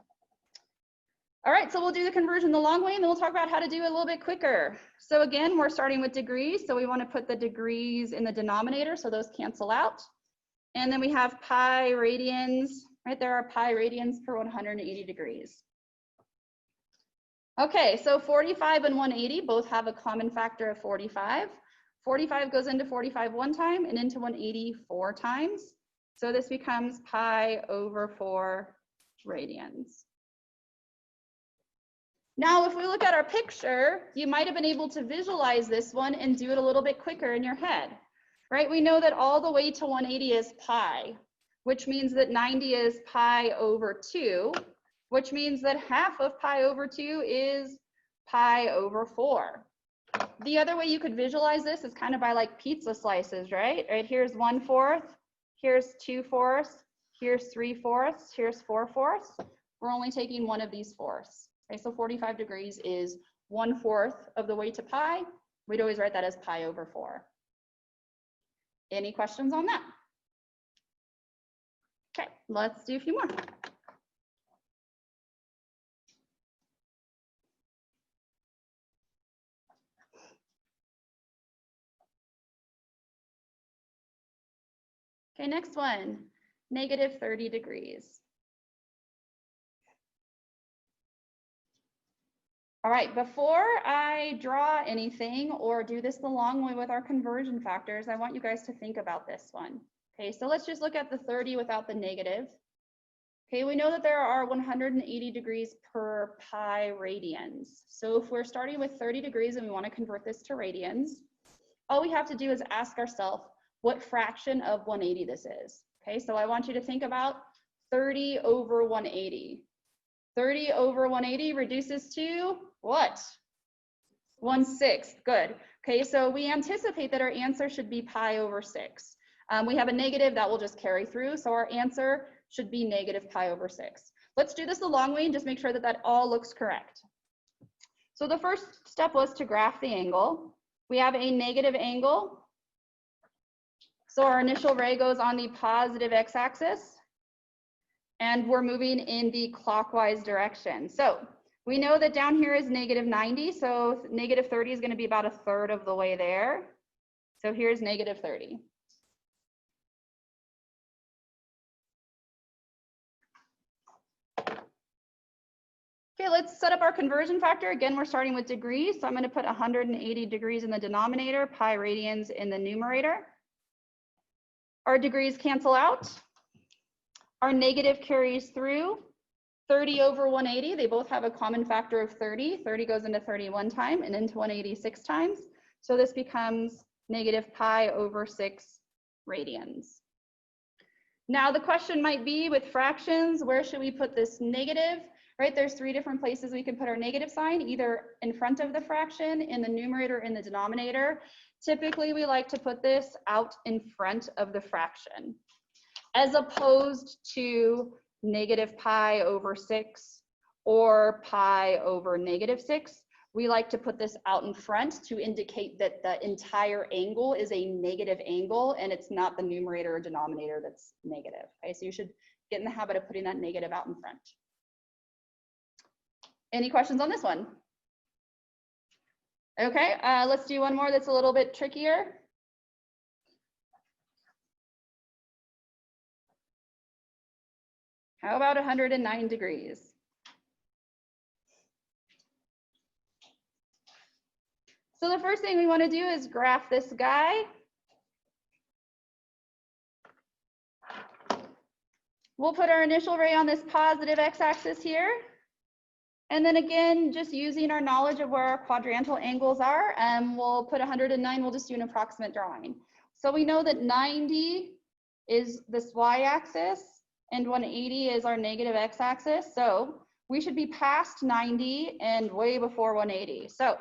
All right, so we'll do the conversion the long way, and then we'll talk about how to do it a little bit quicker. So again, we're starting with degrees, so we want to put the degrees in the denominator, so those cancel out. And then we have pi radians, right? There are pi radians per 180 degrees. Okay, so 45 and 180 both have a common factor of 45. 45 goes into 45 one time and into 180 4 times. So this becomes pi over 4 radians. Now, if we look at our picture, you might have been able to visualize this one and do it a little bit quicker in your head, right? We know that all the way to 180 is pi, which means that 90 is pi over 2. Which means that half of pi over 2 is pi over 4. The other way you could visualize this is kind of by like pizza slices, right? Right, here's 1/4, here's 2/4, here's 3/4, here's 4/4. We're only taking one of these fourths. Okay, so 45 degrees is 1/4 of the way to pi. We'd always write that as pi over 4. Any questions on that? Okay, let's do a few more. Okay, next one, negative 30 degrees. All right, before I draw anything or do this the long way with our conversion factors, I want you guys to think about this one. Okay, so let's just look at the 30 without the negative. Okay, we know that there are 180 degrees per pi radians. So if we're starting with 30 degrees and we want to convert this to radians, all we have to do is ask ourselves what fraction of 180 this is. Okay, so I want you to think about 30 over 180. 30 over 180 reduces to what? 1/6. Good. Okay, so we anticipate that our answer should be pi over 6. We have a negative that will just carry through, so our answer should be negative pi over 6. Let's do this the long way and just make sure that that all looks correct. So the first step was to graph the angle. We have a negative angle. So our initial ray goes on the positive x-axis, and we're moving in the clockwise direction. So we know that down here is negative 90, so negative 30 is going to be about 1/3 of the way there. So here's negative 30. Okay, let's set up our conversion factor. Again, we're starting with degrees, so I'm going to put 180 degrees in the denominator, pi radians in the numerator. Our degrees cancel out. Our negative carries through. 30 over 180, they both have a common factor of 30. 30 goes into 30 one time and into 180 6 times. So this becomes negative pi over 6 radians. Now the question might be, with fractions, where should we put this negative? right? There's 3 different places we can put our negative sign, either in front of the fraction, in the numerator, in the denominator. Typically, we like to put this out in front of the fraction, as opposed to negative pi over 6 or pi over negative 6. We like to put this out in front to indicate that the entire angle is a negative angle and it's not the numerator or denominator that's negative. Okay, so you should get in the habit of putting that negative out in front. Any questions on this one? Okay, let's do one more that's a little bit trickier. How about 109 degrees? So the first thing we want to do is graph this guy. We'll put our initial ray on this positive x-axis here. And then again, just using our knowledge of where our quadrantal angles are, we'll put 109, we'll just do an approximate drawing. So we know that 90 is this y-axis and 180 is our negative x-axis. So we should be past 90 and way before 180. So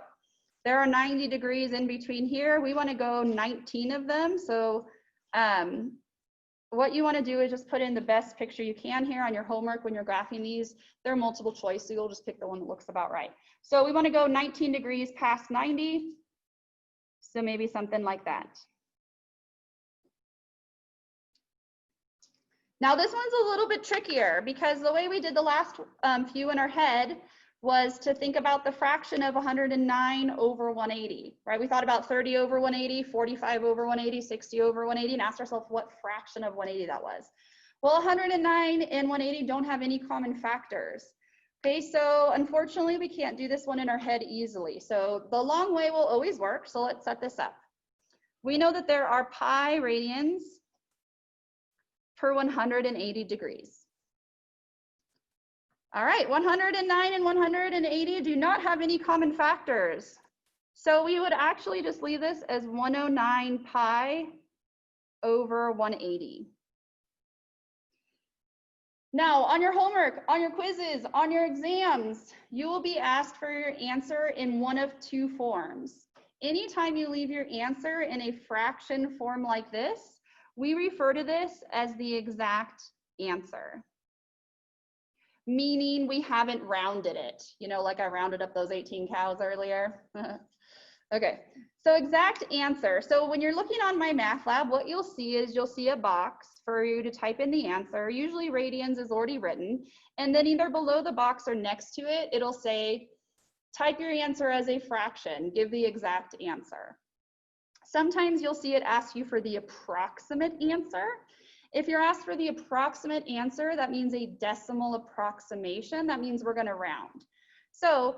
there are 90 degrees in between here. We want to go 19 of them. So what you want to do is just put in the best picture you can here on your homework when you're graphing these. They're multiple choice, so you'll just pick the one that looks about right. So we want to go 19 degrees past 90. So maybe something like that. Now this one's a little bit trickier because the way we did the last few in our head was to think about the fraction of 109 over 180, right? We thought about 30 over 180, 45 over 180, 60 over 180, and asked ourselves what fraction of 180 that was. Well, 109 and 180 don't have any common factors. Okay, so unfortunately, we can't do this one in our head easily. So the long way will always work, so let's set this up. We know that there are pi radians per 180 degrees. All right, 109 and 180 do not have any common factors. So we would actually just leave this as 109 pi over 180. Now, on your homework, on your quizzes, on your exams, you will be asked for your answer in one of 2 forms. Anytime you leave your answer in a fraction form like this, we refer to this as the exact answer. Meaning we haven't rounded it, you know, like I rounded up those 18 cows earlier. Okay, so exact answer. So when you're looking on my math lab, what you'll see is you'll see a box for you to type in the answer. Usually radians is already written, and then either below the box or next to it, it'll say, type your answer as a fraction, give the exact answer. Sometimes you'll see it ask you for the approximate answer. If you're asked for the approximate answer, that means a decimal approximation. That means we're going to round. So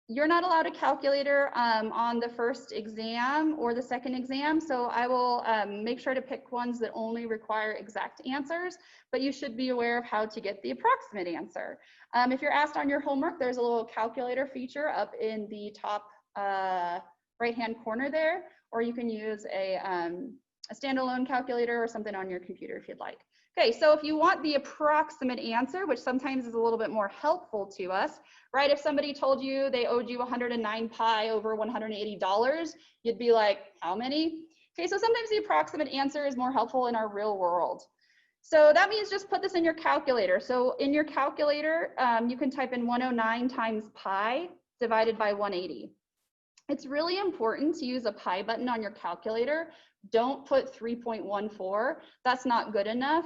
you're not allowed a calculator on the first exam or the second exam. So I will make sure to pick ones that only require exact answers, but you should be aware of how to get the approximate answer. If you're asked on your homework, there's a little calculator feature up in the top right-hand corner there, or you can use a standalone calculator or something on your computer if you'd like. Okay, so if you want the approximate answer, which sometimes is a little bit more helpful to us, right? If somebody told you they owed you 109 pi over $180, you'd be like, how many? Okay, so sometimes the approximate answer is more helpful in our real world. So that means just put this in your calculator. So in your calculator, you can type in 109 times pi divided by 180. It's really important to use a pi button on your calculator. Don't put 3.14. That's not good enough.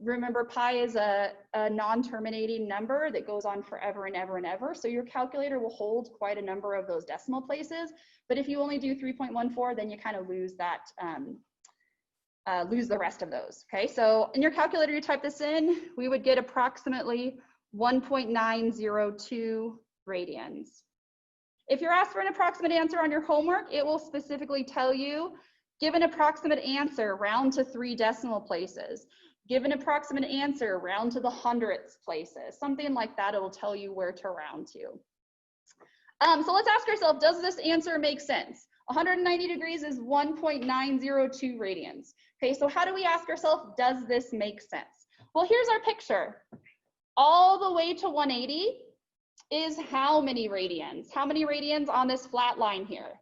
Remember, pi is a non-terminating number that goes on forever and ever and ever. So your calculator will hold quite a number of those decimal places. But if you only do 3.14, then you kind of lose that, lose the rest of those. Okay, so in your calculator, you type this in, we would get approximately 1.902 radians. If you're asked for an approximate answer on your homework, it will specifically tell you, give an approximate answer, round to 3 decimal places. Give an approximate answer, round to the hundredths places. Something like that, it will tell you where to round to. So let's ask ourselves, does this answer make sense? 190 degrees is 1.902 radians. Okay, so how do we ask ourselves, does this make sense? Well, here's our picture. all the way to 180 is how many radians? How many radians on this flat line here?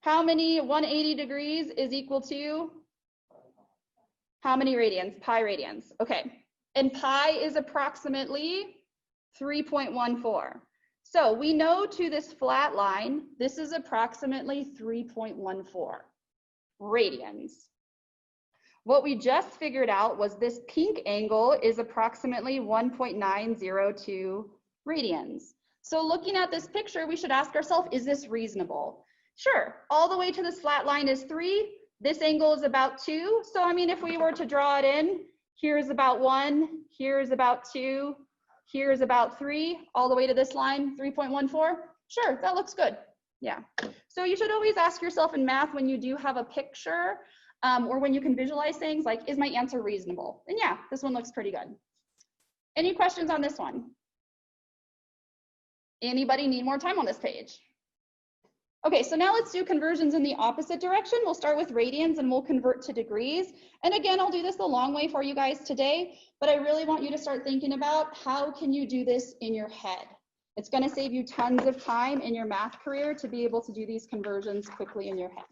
How many 180 degrees is equal to how many radians? Pi radians. Okay. And pi is approximately 3.14. So we know to this flat line, this is approximately 3.14 radians. What we just figured out was this pink angle is approximately 1.902 radians. So looking at this picture, we should ask ourselves, is this reasonable? Sure, all the way to this flat line is 3. This angle is about 2. So I mean, if we were to draw it in, here's about 1, here's about 2, here's about 3, all the way to this line, 3.14. Sure, that looks good. Yeah. So you should always ask yourself in math when you do have a picture or when you can visualize things like, is my answer reasonable? And yeah, this one looks pretty good. Any questions on this one? Anybody need more time on this page? Okay, so now let's do conversions in the opposite direction. We'll start with radians and we'll convert to degrees. And again, I'll do this the long way for you guys today, but I really want you to start thinking about how can you do this in your head. It's going to save you tons of time in your math career to be able to do these conversions quickly in your head.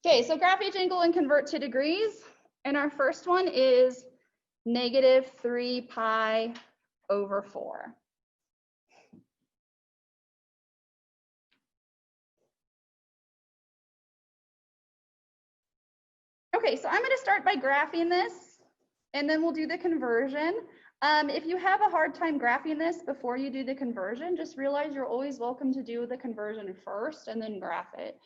Okay, so graph each angle and convert to degrees. And our first one is -3 pi over 4. Okay, so I'm going to start by graphing this, and then we'll do the conversion. If you have a hard time graphing this before you do the conversion, just realize you're always welcome to do the conversion first and then graph it.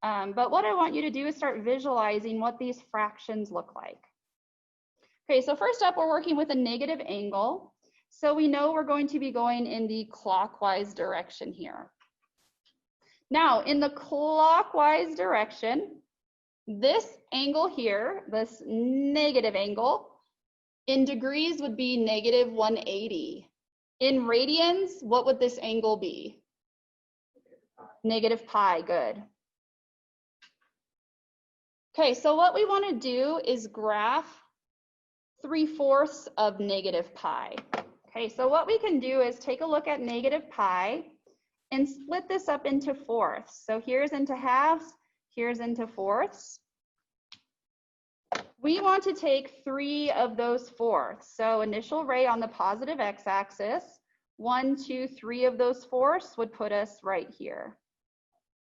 But what I want you to do is start visualizing what these fractions look like. Okay, so first up, we're working with a negative angle. So we know we're going to be going in the clockwise direction here. Now, in the clockwise direction, this angle here, this negative angle, in degrees would be -180. In radians, what would this angle be? -pi, good. Okay, so what we want to do is graph 3/4 of -pi. Okay, so what we can do is take a look at -pi and split this up into fourths. So here's into halves, here's into fourths. We want to take 3 of those fourths. So initial ray on the positive x-axis, 1, 2, 3 of those fourths would put us right here.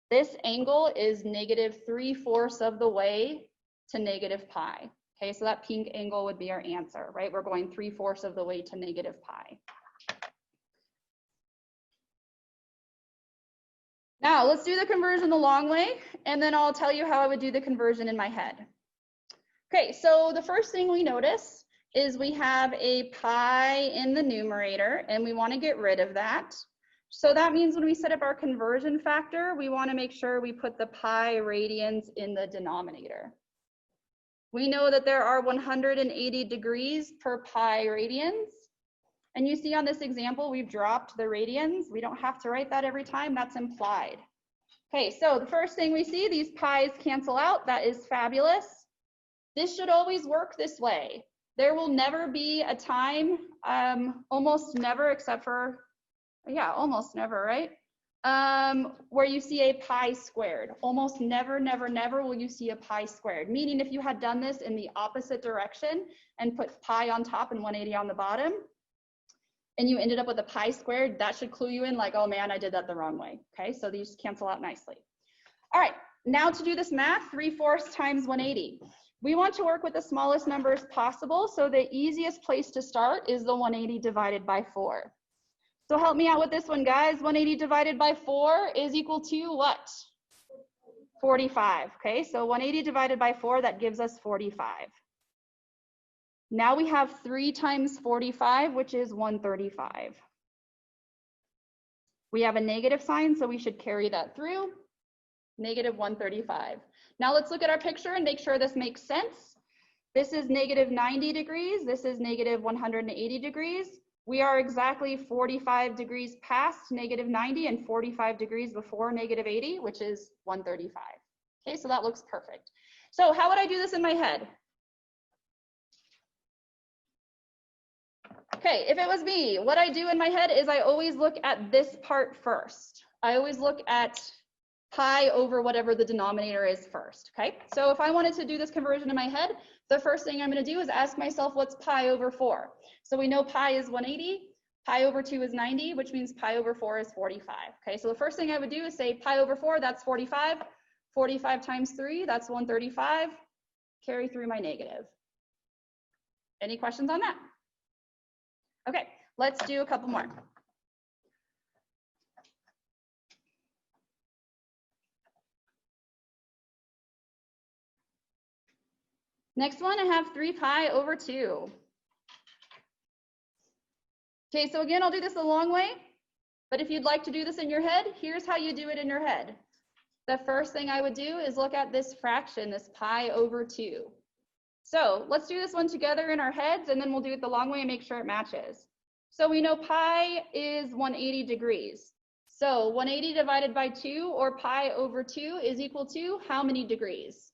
This angle is -3/4 of the way to -pi. Okay, so that pink angle would be our answer, right? We're going 3/4 of the way to -pi. Now let's do the conversion the long way, and then I'll tell you how I would do the conversion in my head. Okay, so the first thing we notice is we have a pi in the numerator, and we want to get rid of that. So that means when we set up our conversion factor, we want to make sure we put the pi radians in the denominator. We know that there are 180 degrees per pi radians. And you see on this example, we've dropped the radians. We don't have to write that every time, that's implied. Okay, so the first thing we see, these pi's cancel out. That is fabulous. This should always work this way. There will never be a time, almost never, except for, yeah, almost never, right? Where you see a pi squared. Almost never, never, never will you see a pi squared. Meaning if you had done this in the opposite direction and put pi on top and 180 on the bottom, and you ended up with a pi squared, that should clue you in like, oh man, I did that the wrong way. Okay, so these cancel out nicely. All right, now to do this math, 3/4 times 180. We want to work with the smallest numbers possible, so the easiest place to start is the 180 divided by 4. So help me out with this one, guys. 180 divided by 4 is equal to what? 45, okay? So 180 divided by 4, that gives us 45. Now we have 3 times 45, which is 135. We have a negative sign, so we should carry that through. Negative 135. Now let's look at our picture and make sure this makes sense. This is negative 90 degrees. This is negative 180 degrees. We are exactly 45 degrees past negative 90 and 45 degrees before negative 80, which is 135. Okay, so that looks perfect. So how would I do this in my head? Okay, if it was me, what I do in my head is I always look at this part first. I always look at pi over whatever the denominator is first, okay? So if I wanted to do this conversion in my head, the first thing I'm gonna do is ask myself, what's pi over 4? So we know pi is 180, pi over 2 is 90, which means pi over 4 is 45, okay? So the first thing I would do is say pi over 4, that's 45. 45 times 3, that's 135. Carry through my negative. Any questions on that? Okay, let's do a couple more. Next one, I have 3 pi over 2. Okay, so again, I'll do this the long way, but if you'd like to do this in your head, here's how you do it in your head. The first thing I would do is look at this fraction, this pi over 2. So let's do this one together in our heads, and then we'll do it the long way and make sure it matches. So we know pi is 180 degrees. So 180 divided by 2, or pi over 2, is equal to how many degrees?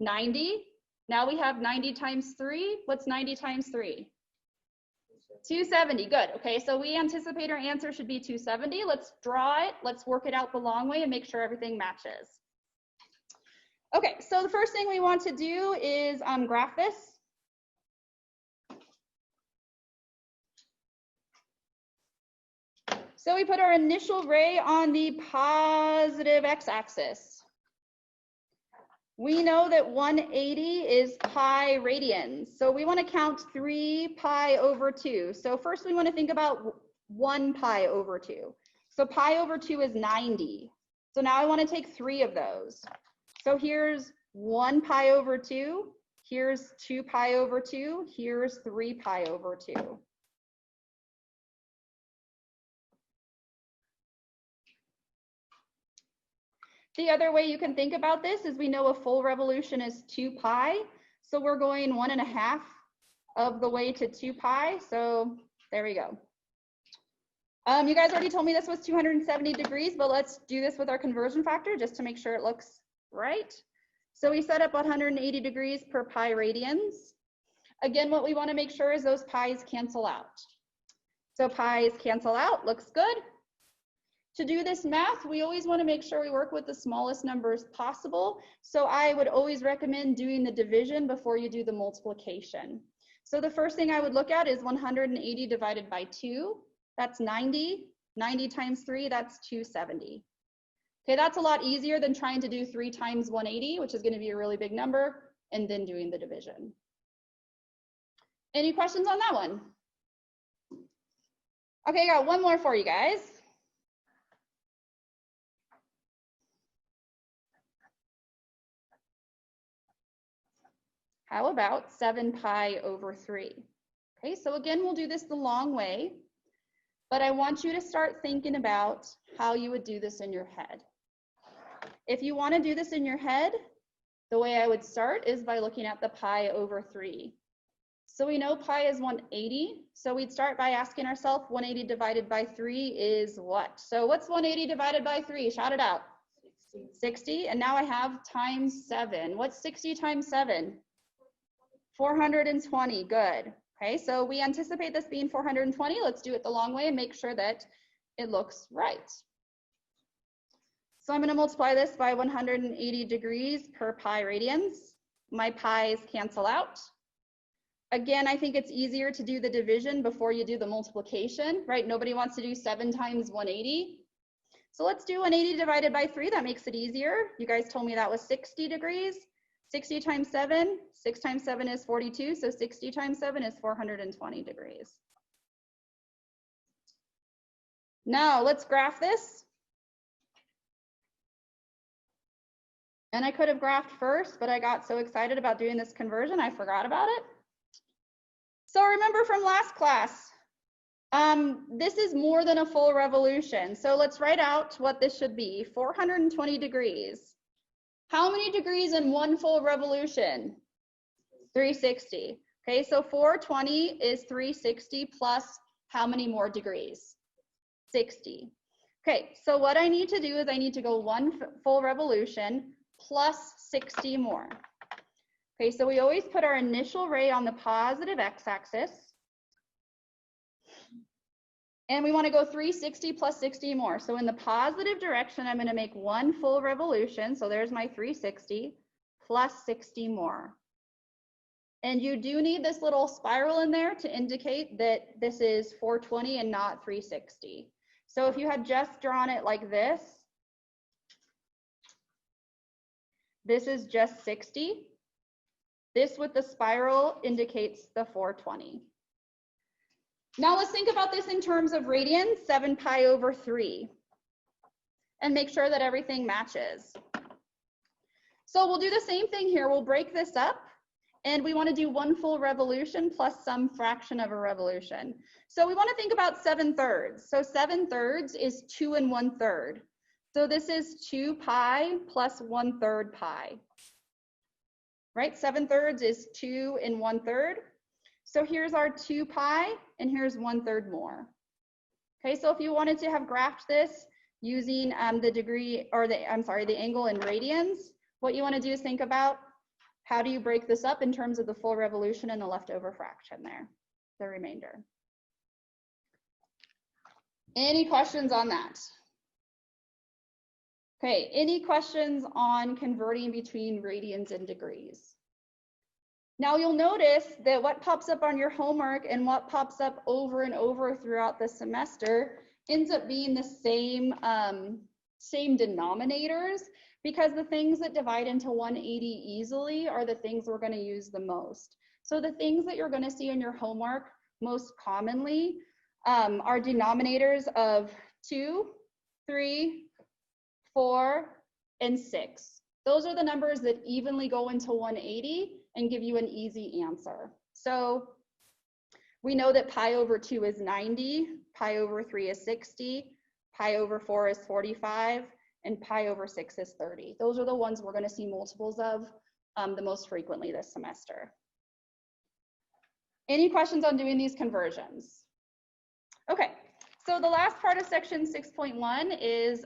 90. Now we have 90 times 3. What's 90 times 3? 270. Good. Okay, so we anticipate our answer should be 270. Let's draw it. Let's work it out the long way and make sure everything matches. Okay, so the first thing we want to do is graph this. So we put our initial ray on the positive x-axis. We know that 180 is pi radians. So we want to count 3 pi over 2. So first we want to think about 1 pi over 2. So pi over 2 is 90. So now I want to take 3 of those. So here's 1 pi over 2. Here's 2 pi over 2. Here's 3 pi over 2. The other way you can think about this is we know a full revolution is 2 pi. So we're going 1.5 of the way to 2 pi. So there we go. You guys already told me this was 270 degrees, but let's do this with our conversion factor just to make sure it looks right. So we set up 180 degrees per pi radians. Again, what we want to make sure is those pi's cancel out. So pi's cancel out, looks good. To do this math, we always want to make sure we work with the smallest numbers possible. So I would always recommend doing the division before you do the multiplication. So the first thing I would look at is 180 divided by 2. That's 90. 90 times 3, that's 270. Okay, that's a lot easier than trying to do 3 times 180, which is going to be a really big number, and then doing the division. Any questions on that one? Okay, I got one more for you guys. How about 7 pi over 3? Okay, so again, we'll do this the long way, but I want you to start thinking about how you would do this in your head. If you want to do this in your head, the way I would start is by looking at the pi over 3. So we know pi is 180, so we'd start by asking ourselves 180 divided by 3 is what? So what's 180 divided by 3? Shout it out. 60, and now I have times 7. What's 60 times 7? 420, good. Okay, so we anticipate this being 420. Let's do it the long way and make sure that it looks right. So I'm going to multiply this by 180 degrees per pi radians. My pi's cancel out. Again, I think it's easier to do the division before you do the multiplication, right? Nobody wants to do 7 times 180. So let's do 180 divided by 3. That makes it easier. You guys told me that was 60 degrees. 60 times 7, 6 times 7 is 42, so 60 times 7 is 420 degrees. Now let's graph this. And I could have graphed first, but I got so excited about doing this conversion, I forgot about it. So remember from last class, this is more than a full revolution. So let's write out what this should be, 420 degrees. How many degrees in one full revolution? 360. Okay, so 420 is 360 plus how many more degrees? 60. Okay, so what I need to do is I need to go one full revolution plus 60 more. Okay, so we always put our initial ray on the positive x-axis. And we want to go 360 plus 60 more. So in the positive direction, I'm going to make one full revolution. So there's my 360 plus 60 more. And you do need this little spiral in there to indicate that this is 420 and not 360. So if you had just drawn it like this is just 60. This with the spiral indicates the 420. Now let's think about this in terms of radians, 7 pi over 3, and make sure that everything matches. So we'll do the same thing here. We'll break this up, and we want to do one full revolution plus some fraction of a revolution. So we want to think about 7/3. So 7/3 is 2 1/3. So this is 2 pi plus 1/3 pi. Right? 7/3 is 2 1/3. So here's our 2 pi, and here's 1/3 more. Okay, so if you wanted to have graphed this using the degree, or the angle in radians, what you want to do is think about how do you break this up in terms of the full revolution and the leftover fraction there, the remainder. Any questions on that? Okay, any questions on converting between radians and degrees? Now you'll notice that what pops up on your homework and what pops up over and over throughout the semester ends up being the same, same denominators, because the things that divide into 180 easily are the things we're going to use the most. So the things that you're going to see in your homework most commonly are denominators of 2, 3, 4, and 6. Those are the numbers that evenly go into 180 and give you an easy answer. So we know that pi over 2 is 90, pi over 3 is 60, pi over 4 is 45, and pi over 6 is 30. Those are the ones we're going to see multiples of the most frequently this semester. Any questions on doing these conversions? Okay, so the last part of section 6.1 is,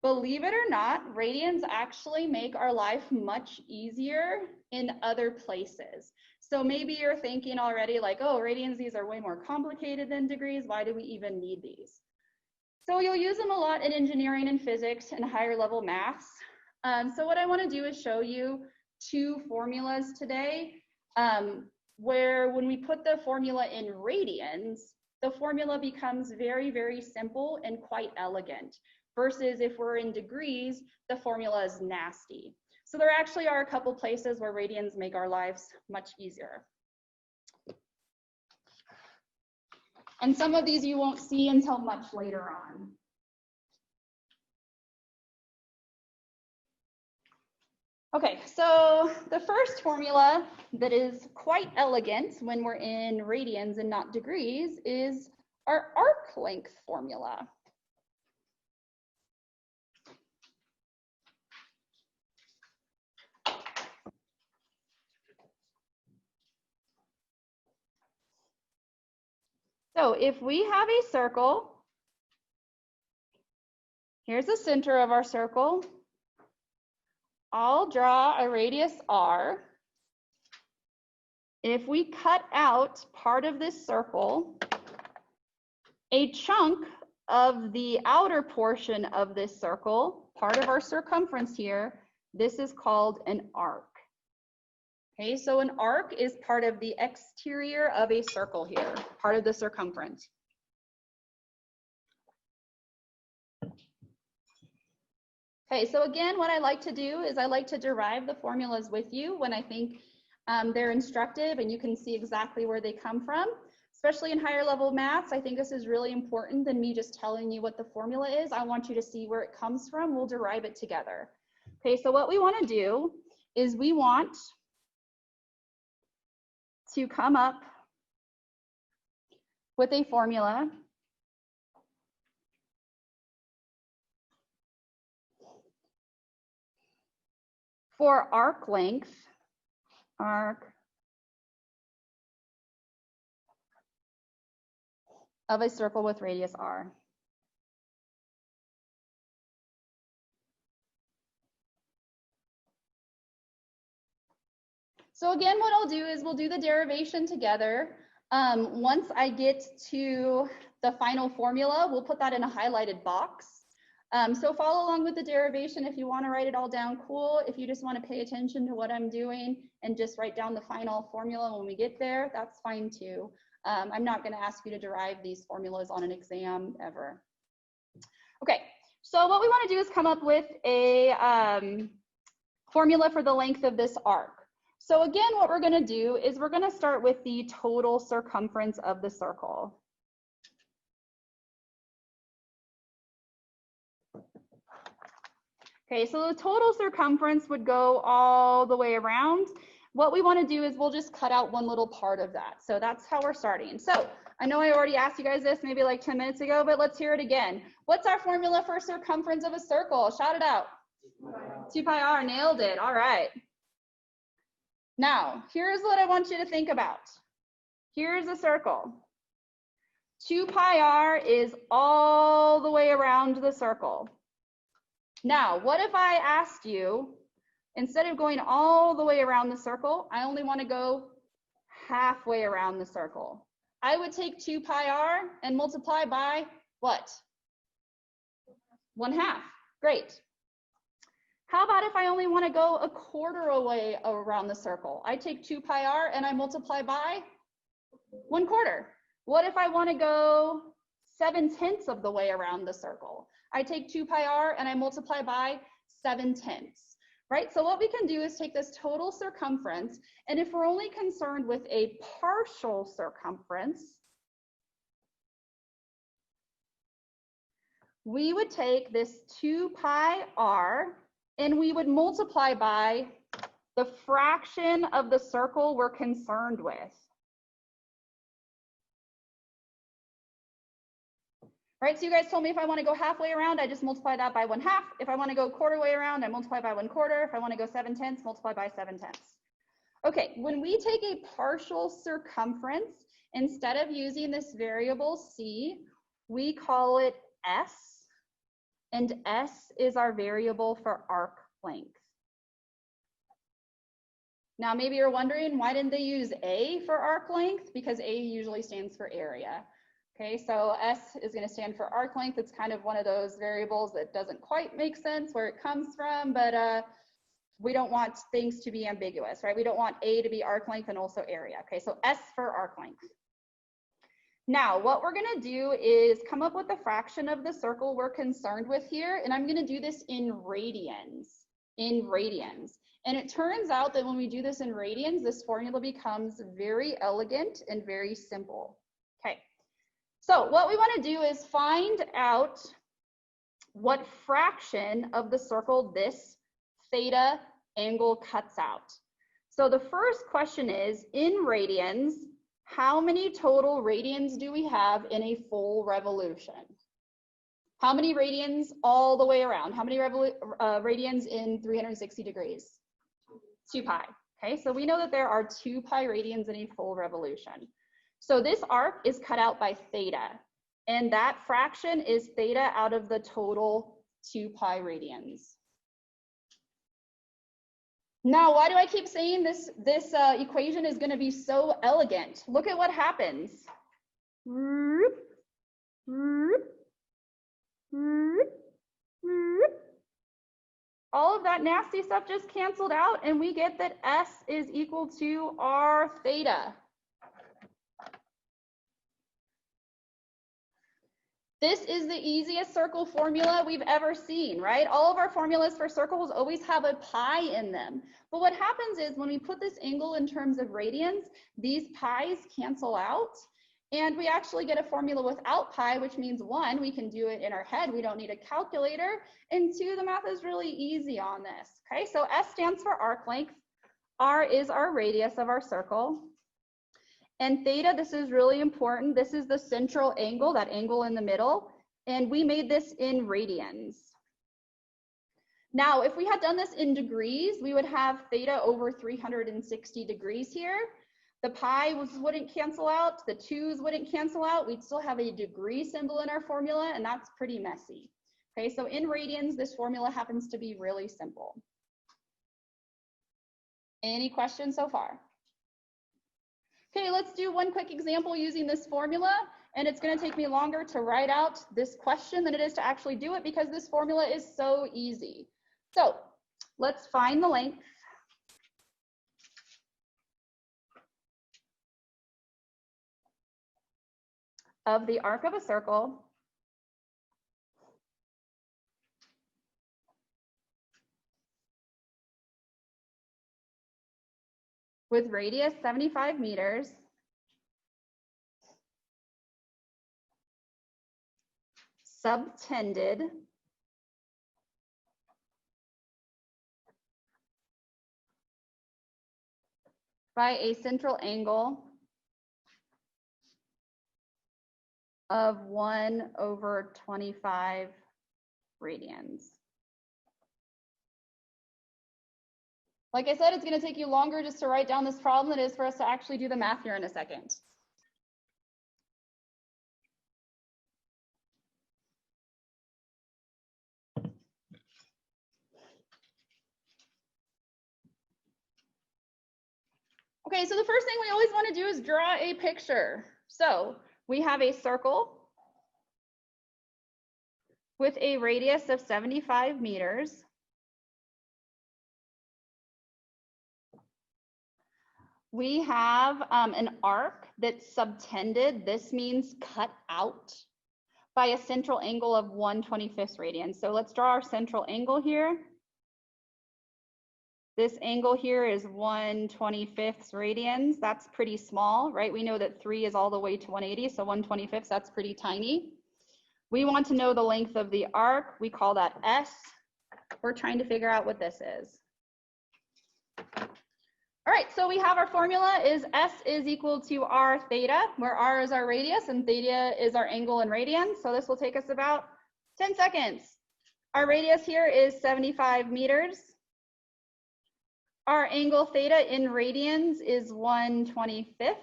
believe it or not, radians actually make our life much easier in other places. So maybe you're thinking already like, oh, radians, these are way more complicated than degrees. Why do we even need these? So you'll use them a lot in engineering and physics and higher level maths. So what I want to do is show you two formulas today, where when we put the formula in radians, the formula becomes very, very simple and quite elegant, versus if we're in degrees, the formula is nasty. So there actually are a couple places where radians make our lives much easier. And some of these you won't see until much later on. Okay, so the first formula that is quite elegant when we're in radians and not degrees is our arc length formula. So if we have a circle, here's the center of our circle. I'll draw a radius r. If we cut out part of this circle, a chunk of the outer portion of this circle, part of our circumference here, this is called an arc. Okay, so an arc is part of the exterior of a circle here, part of the circumference. Okay, so again, what I like to do is I like to derive the formulas with you when I think they're instructive and you can see exactly where they come from. Especially in higher level maths, I think this is really important than me just telling you what the formula is. I want you to see where it comes from. We'll derive it together. Okay, so what we want to do is we want to come up with a formula for arc length, of a circle with radius r. So again, what I'll do is we'll do the derivation together. Once I get to the final formula, we'll put that in a highlighted box. So follow along with the derivation. If you want to write it all down, cool. If you just want to pay attention to what I'm doing and just write down the final formula when we get there, that's fine too. I'm not going to ask you to derive these formulas on an exam ever. Okay, so what we want to do is come up with a formula for the length of this arc. So again, what we're going to do is we're going to start with the total circumference of the circle. Okay, so the total circumference would go all the way around. What we want to do is we'll just cut out one little part of that. So that's how we're starting. So I know I already asked you guys this maybe like 10 minutes ago, but let's hear it again. What's our formula for circumference of a circle? Shout it out. 2 pi r, nailed it. All right. Now, here's what I want you to think about. Here's a circle. 2 pi r is all the way around the circle. Now, what if I asked you, instead of going all the way around the circle, I only want to go halfway around the circle? I would take 2 pi r and multiply by what? 1/2. Great. How about if I only want to go 1/4 way around the circle? I take 2 pi r and I multiply by 1/4. What if I want to go 7/10 of the way around the circle? I take 2 pi r and I multiply by 7/10, right? So what we can do is take this total circumference, and if we're only concerned with a partial circumference, we would take this 2 pi r and we would multiply by the fraction of the circle we're concerned with. Right, so you guys told me if I want to go halfway around, I just multiply that by 1/2. If I want to go 1/4 way around, I multiply by 1/4. If I want to go 7/10, multiply by 7/10. Okay, when we take a partial circumference, instead of using this variable c, we call it s, and s is our variable for arc length. Now, maybe you're wondering, why didn't they use a for arc length? Because a usually stands for area. Okay, so S is going to stand for arc length. It's kind of one of those variables that doesn't quite make sense where it comes from, but we don't want things to be ambiguous, right? We don't want A to be arc length and also area. Okay, so S for arc length. Now, what we're going to do is come up with the fraction of the circle we're concerned with here, and I'm going to do this in radians. And it turns out that when we do this in radians, this formula becomes very elegant and very simple. Okay. So what we want to do is find out what fraction of the circle this theta angle cuts out. So the first question is, in radians, how many total radians do we have in a full revolution? How many radians all the way around? How many radians in 360 degrees? 2 pi. Okay, so we know that there are 2 pi radians in a full revolution. So this arc is cut out by theta, and that fraction is theta out of the total 2 pi radians. Now, why do I keep saying this equation is going to be so elegant? Look at what happens. All of that nasty stuff just canceled out, and we get that S is equal to R theta. This is the easiest circle formula we've ever seen, right? All of our formulas for circles always have a pi in them. But what happens is when we put this angle in terms of radians, these pi's cancel out, and we actually get a formula without pi, which means 1, we can do it in our head. We don't need a calculator. And 2, the math is really easy on this. Okay, so S stands for arc length. R is our radius of our circle. And theta, this is really important. This is the central angle, that angle in the middle. And we made this in radians. Now, if we had done this in degrees, we would have theta over 360 degrees here. The pi wouldn't cancel out, the 2's wouldn't cancel out. We'd still have a degree symbol in our formula, and that's pretty messy. Okay, so in radians, this formula happens to be really simple. Any questions so far? Okay, let's do one quick example using this formula, and it's going to take me longer to write out this question than it is to actually do it because this formula is so easy. So let's find the length of the arc of a circle with radius 75 meters, subtended by a central angle of 1/25 radians. Like I said, it's going to take you longer just to write down this problem than it is for us to actually do the math here in a second. Okay, so the first thing we always want to do is draw a picture. So we have a circle with a radius of 75 meters. We have an arc that's subtended. This means cut out by a central angle of 1/25 radians. So let's draw our central angle here. This angle here is 1/25 radians. That's pretty small, right? We know that 3 is all the way to 180, so 1/25, that's pretty tiny. We want to know the length of the arc. We call that S. We're trying to figure out what this is. All right, so we have our formula is S is equal to R theta, where R is our radius and theta is our angle in radians. So this will take us about 10 seconds. Our radius here is 75 meters. Our angle theta in radians is 1/25.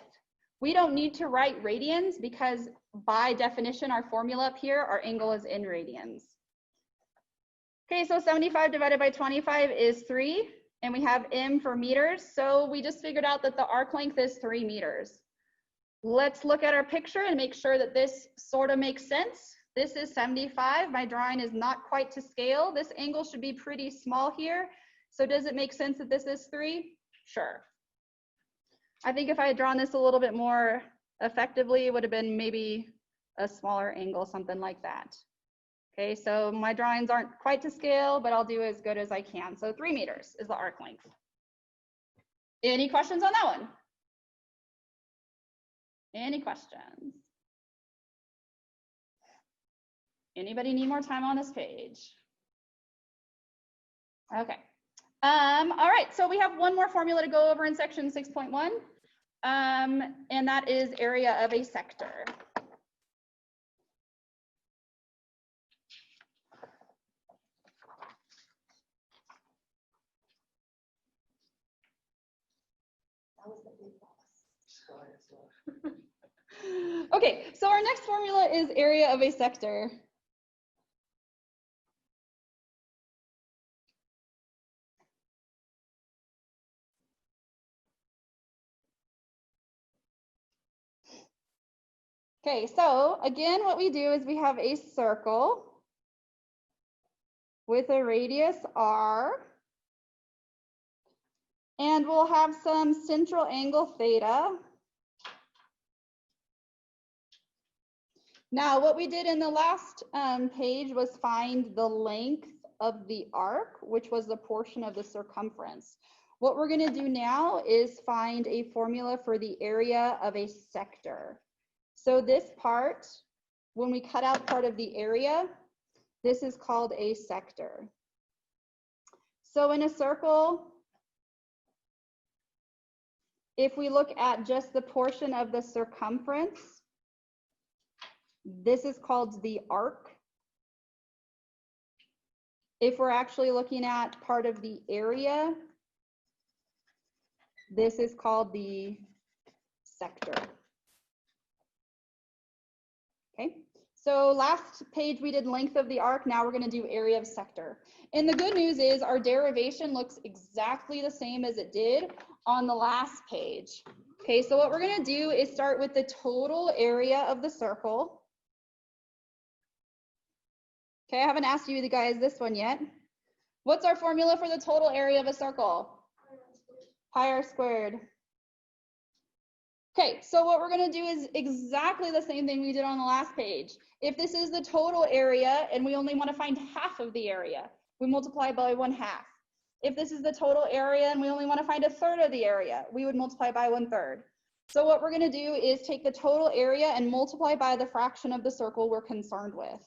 We don't need to write radians because by definition, our formula up here, our angle is in radians. Okay, so 75 divided by 25 is 3, and we have m for meters. So we just figured out that the arc length is 3 meters. Let's look at our picture and make sure that this sort of makes sense. This is 75. My drawing is not quite to scale. This angle should be pretty small here. So does it make sense that this is 3? Sure. I think if I had drawn this a little bit more effectively, it would have been maybe a smaller angle, something like that. Okay, so my drawings aren't quite to scale, but I'll do as good as I can. So 3 meters is the arc length. Any questions on that one? Any questions? Anybody need more time on this page? Okay. All right, so we have one more formula to go over in section 6.1, and that is area of a sector. Okay, so our next formula is area of a sector. Okay, so again, what we do is we have a circle with a radius r, and we'll have some central angle theta. Now, what we did in the last page was find the length of the arc, which was the portion of the circumference. What we're going to do now is find a formula for the area of a sector. So this part, when we cut out part of the area, this is called a sector. So in a circle, If we look at just the portion of the circumference, this is called the arc. If we're actually looking at part of the area, this is called the sector. Okay, so last page we did length of the arc, now we're going to do area of sector. And the good news is our derivation looks exactly the same as it did on the last page. Okay, so what we're going to do is start with the total area of the circle. Okay, I haven't asked you guys this one yet. What's our formula for the total area of a circle? Pi r squared. Okay, so what we're going to do is exactly the same thing we did on the last page. If this is the total area and we only want to find half of the area, we multiply by 1/2. If this is the total area and we only want to find 1/3 of the area, we would multiply by 1/3. So what we're going to do is take the total area and multiply by the fraction of the circle we're concerned with.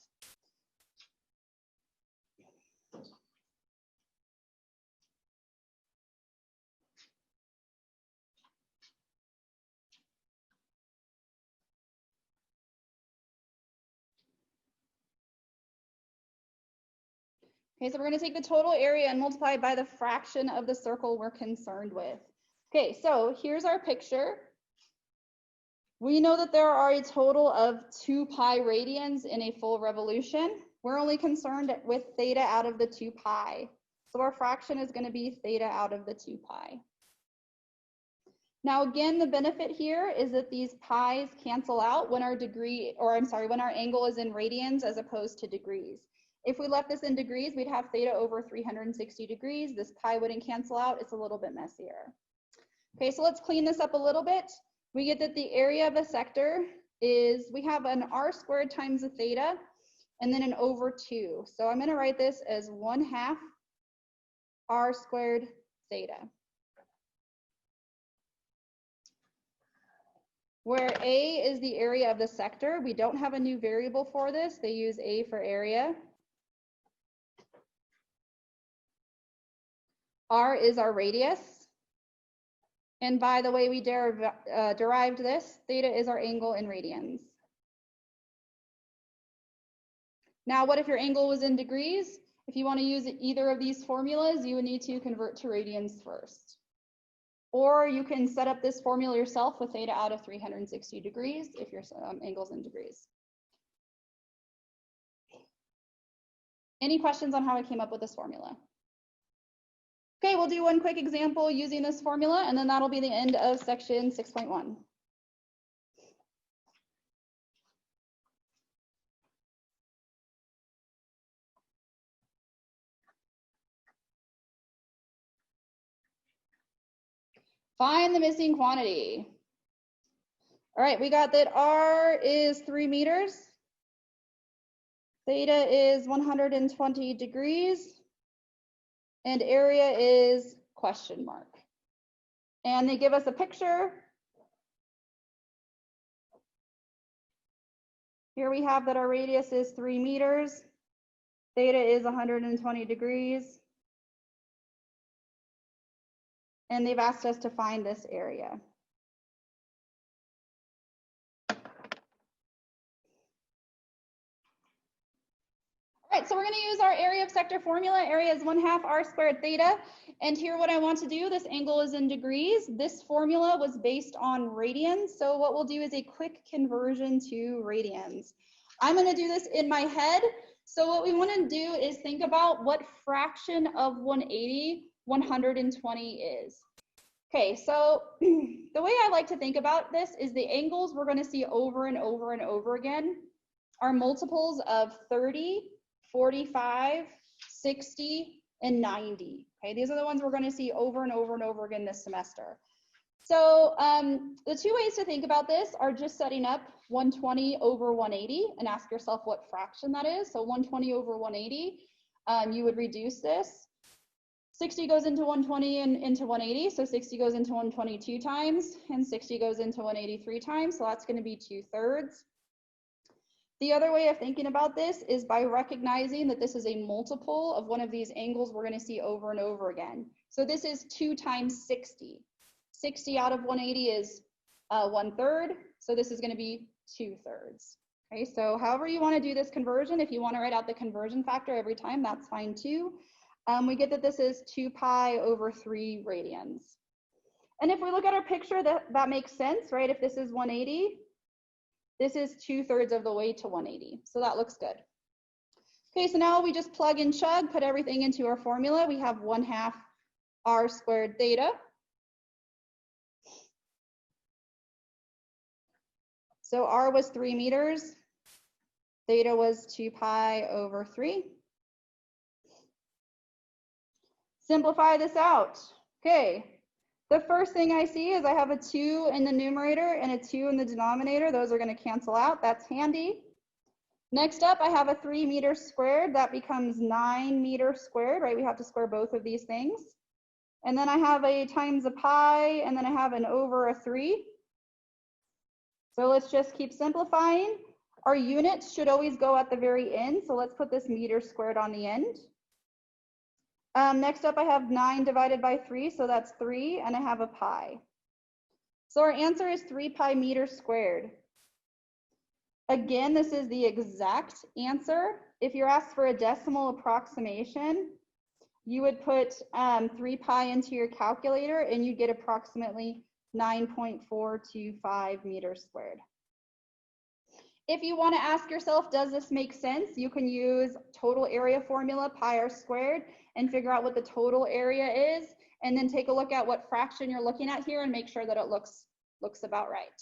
Okay, so we're going to take the total area and multiply by the fraction of the circle we're concerned with. Okay, so here's our picture. We know that there are a total of 2 pi radians in a full revolution. We're only concerned with theta out of the 2 pi. So our fraction is going to be theta out of the 2 pi. Now again, the benefit here is that these pi's cancel out when our when our angle is in radians as opposed to degrees. If we left this in degrees, we'd have theta over 360 degrees. This pi wouldn't cancel out. It's a little bit messier. Okay, so let's clean this up a little bit. We get that the area of a sector is, we have an r squared times a theta, and then an over 2. So I'm going to write this as 1/2 r squared theta. Where A is the area of the sector, we don't have a new variable for this. They use A for area. R is our radius. And by the way we derived this, theta is our angle in radians. Now, what if your angle was in degrees? If you want to use either of these formulas, you would need to convert to radians first. Or you can set up this formula yourself with theta out of 360 degrees if your angle's in degrees. Any questions on how I came up with this formula? Okay, we'll do one quick example using this formula, and then that'll be the end of section 6.1. Find the missing quantity. All right, we got that R is 3 meters. Theta is 120 degrees. And area is question mark. And they give us a picture. Here we have that our radius is 3 meters. Theta is 120 degrees. And they've asked us to find this area. All right, so we're going to use our area of sector formula. Area is 1/2 r squared theta. And here what I want to do, this angle is in degrees. This formula was based on radians. So what we'll do is a quick conversion to radians. I'm going to do this in my head. So what we want to do is think about what fraction of 180 120 is. Okay, so the way I like to think about this is the angles we're going to see over and over and over again are multiples of 30, 45, 60, and 90. Okay, these are the ones we're going to see over and over and over again this semester. So the two ways to think about this are just setting up 120 over 180 and ask yourself what fraction that is. So 120 over 180, you would reduce this. 60 goes into 120 and into 180, so 60 goes into 120 2 times, and 60 goes into 180 3 times, so that's going to be 2/3. The other way of thinking about this is by recognizing that this is a multiple of one of these angles we're going to see over and over again. So this is 2 times 60. 60 out of 180 is 1/3. So this is going to be 2/3. Okay, so however you want to do this conversion, if you want to write out the conversion factor every time, that's fine too. We get that this is 2 pi over 3 radians. And if we look at our picture, that makes sense, right? If this is 180, this is 2/3 of the way to 180. So that looks good. Okay, so now we just plug and chug, put everything into our formula. We have 1/2 r squared theta. So r was 3 meters. Theta was 2 pi over 3. Simplify this out. Okay, the first thing I see is I have a 2 in the numerator and a 2 in the denominator. Those are going to cancel out. That's handy. Next up, I have a 3 meters squared. That becomes 9 meters squared, right? We have to square both of these things. And then I have a times a pi, and then I have an over a 3. So let's just keep simplifying. Our units should always go at the very end. So let's put this meter squared on the end. Next up, I have 9 divided by 3. So that's 3, and I have a pi. So our answer is 3 pi meters squared. Again, this is the exact answer. If you're asked for a decimal approximation, you would put 3 pi into your calculator and you get approximately 9.425 meters squared. If you want to ask yourself, does this make sense? You can use total area formula, pi r squared, and figure out what the total area is, and then take a look at what fraction you're looking at here and make sure that it looks about right.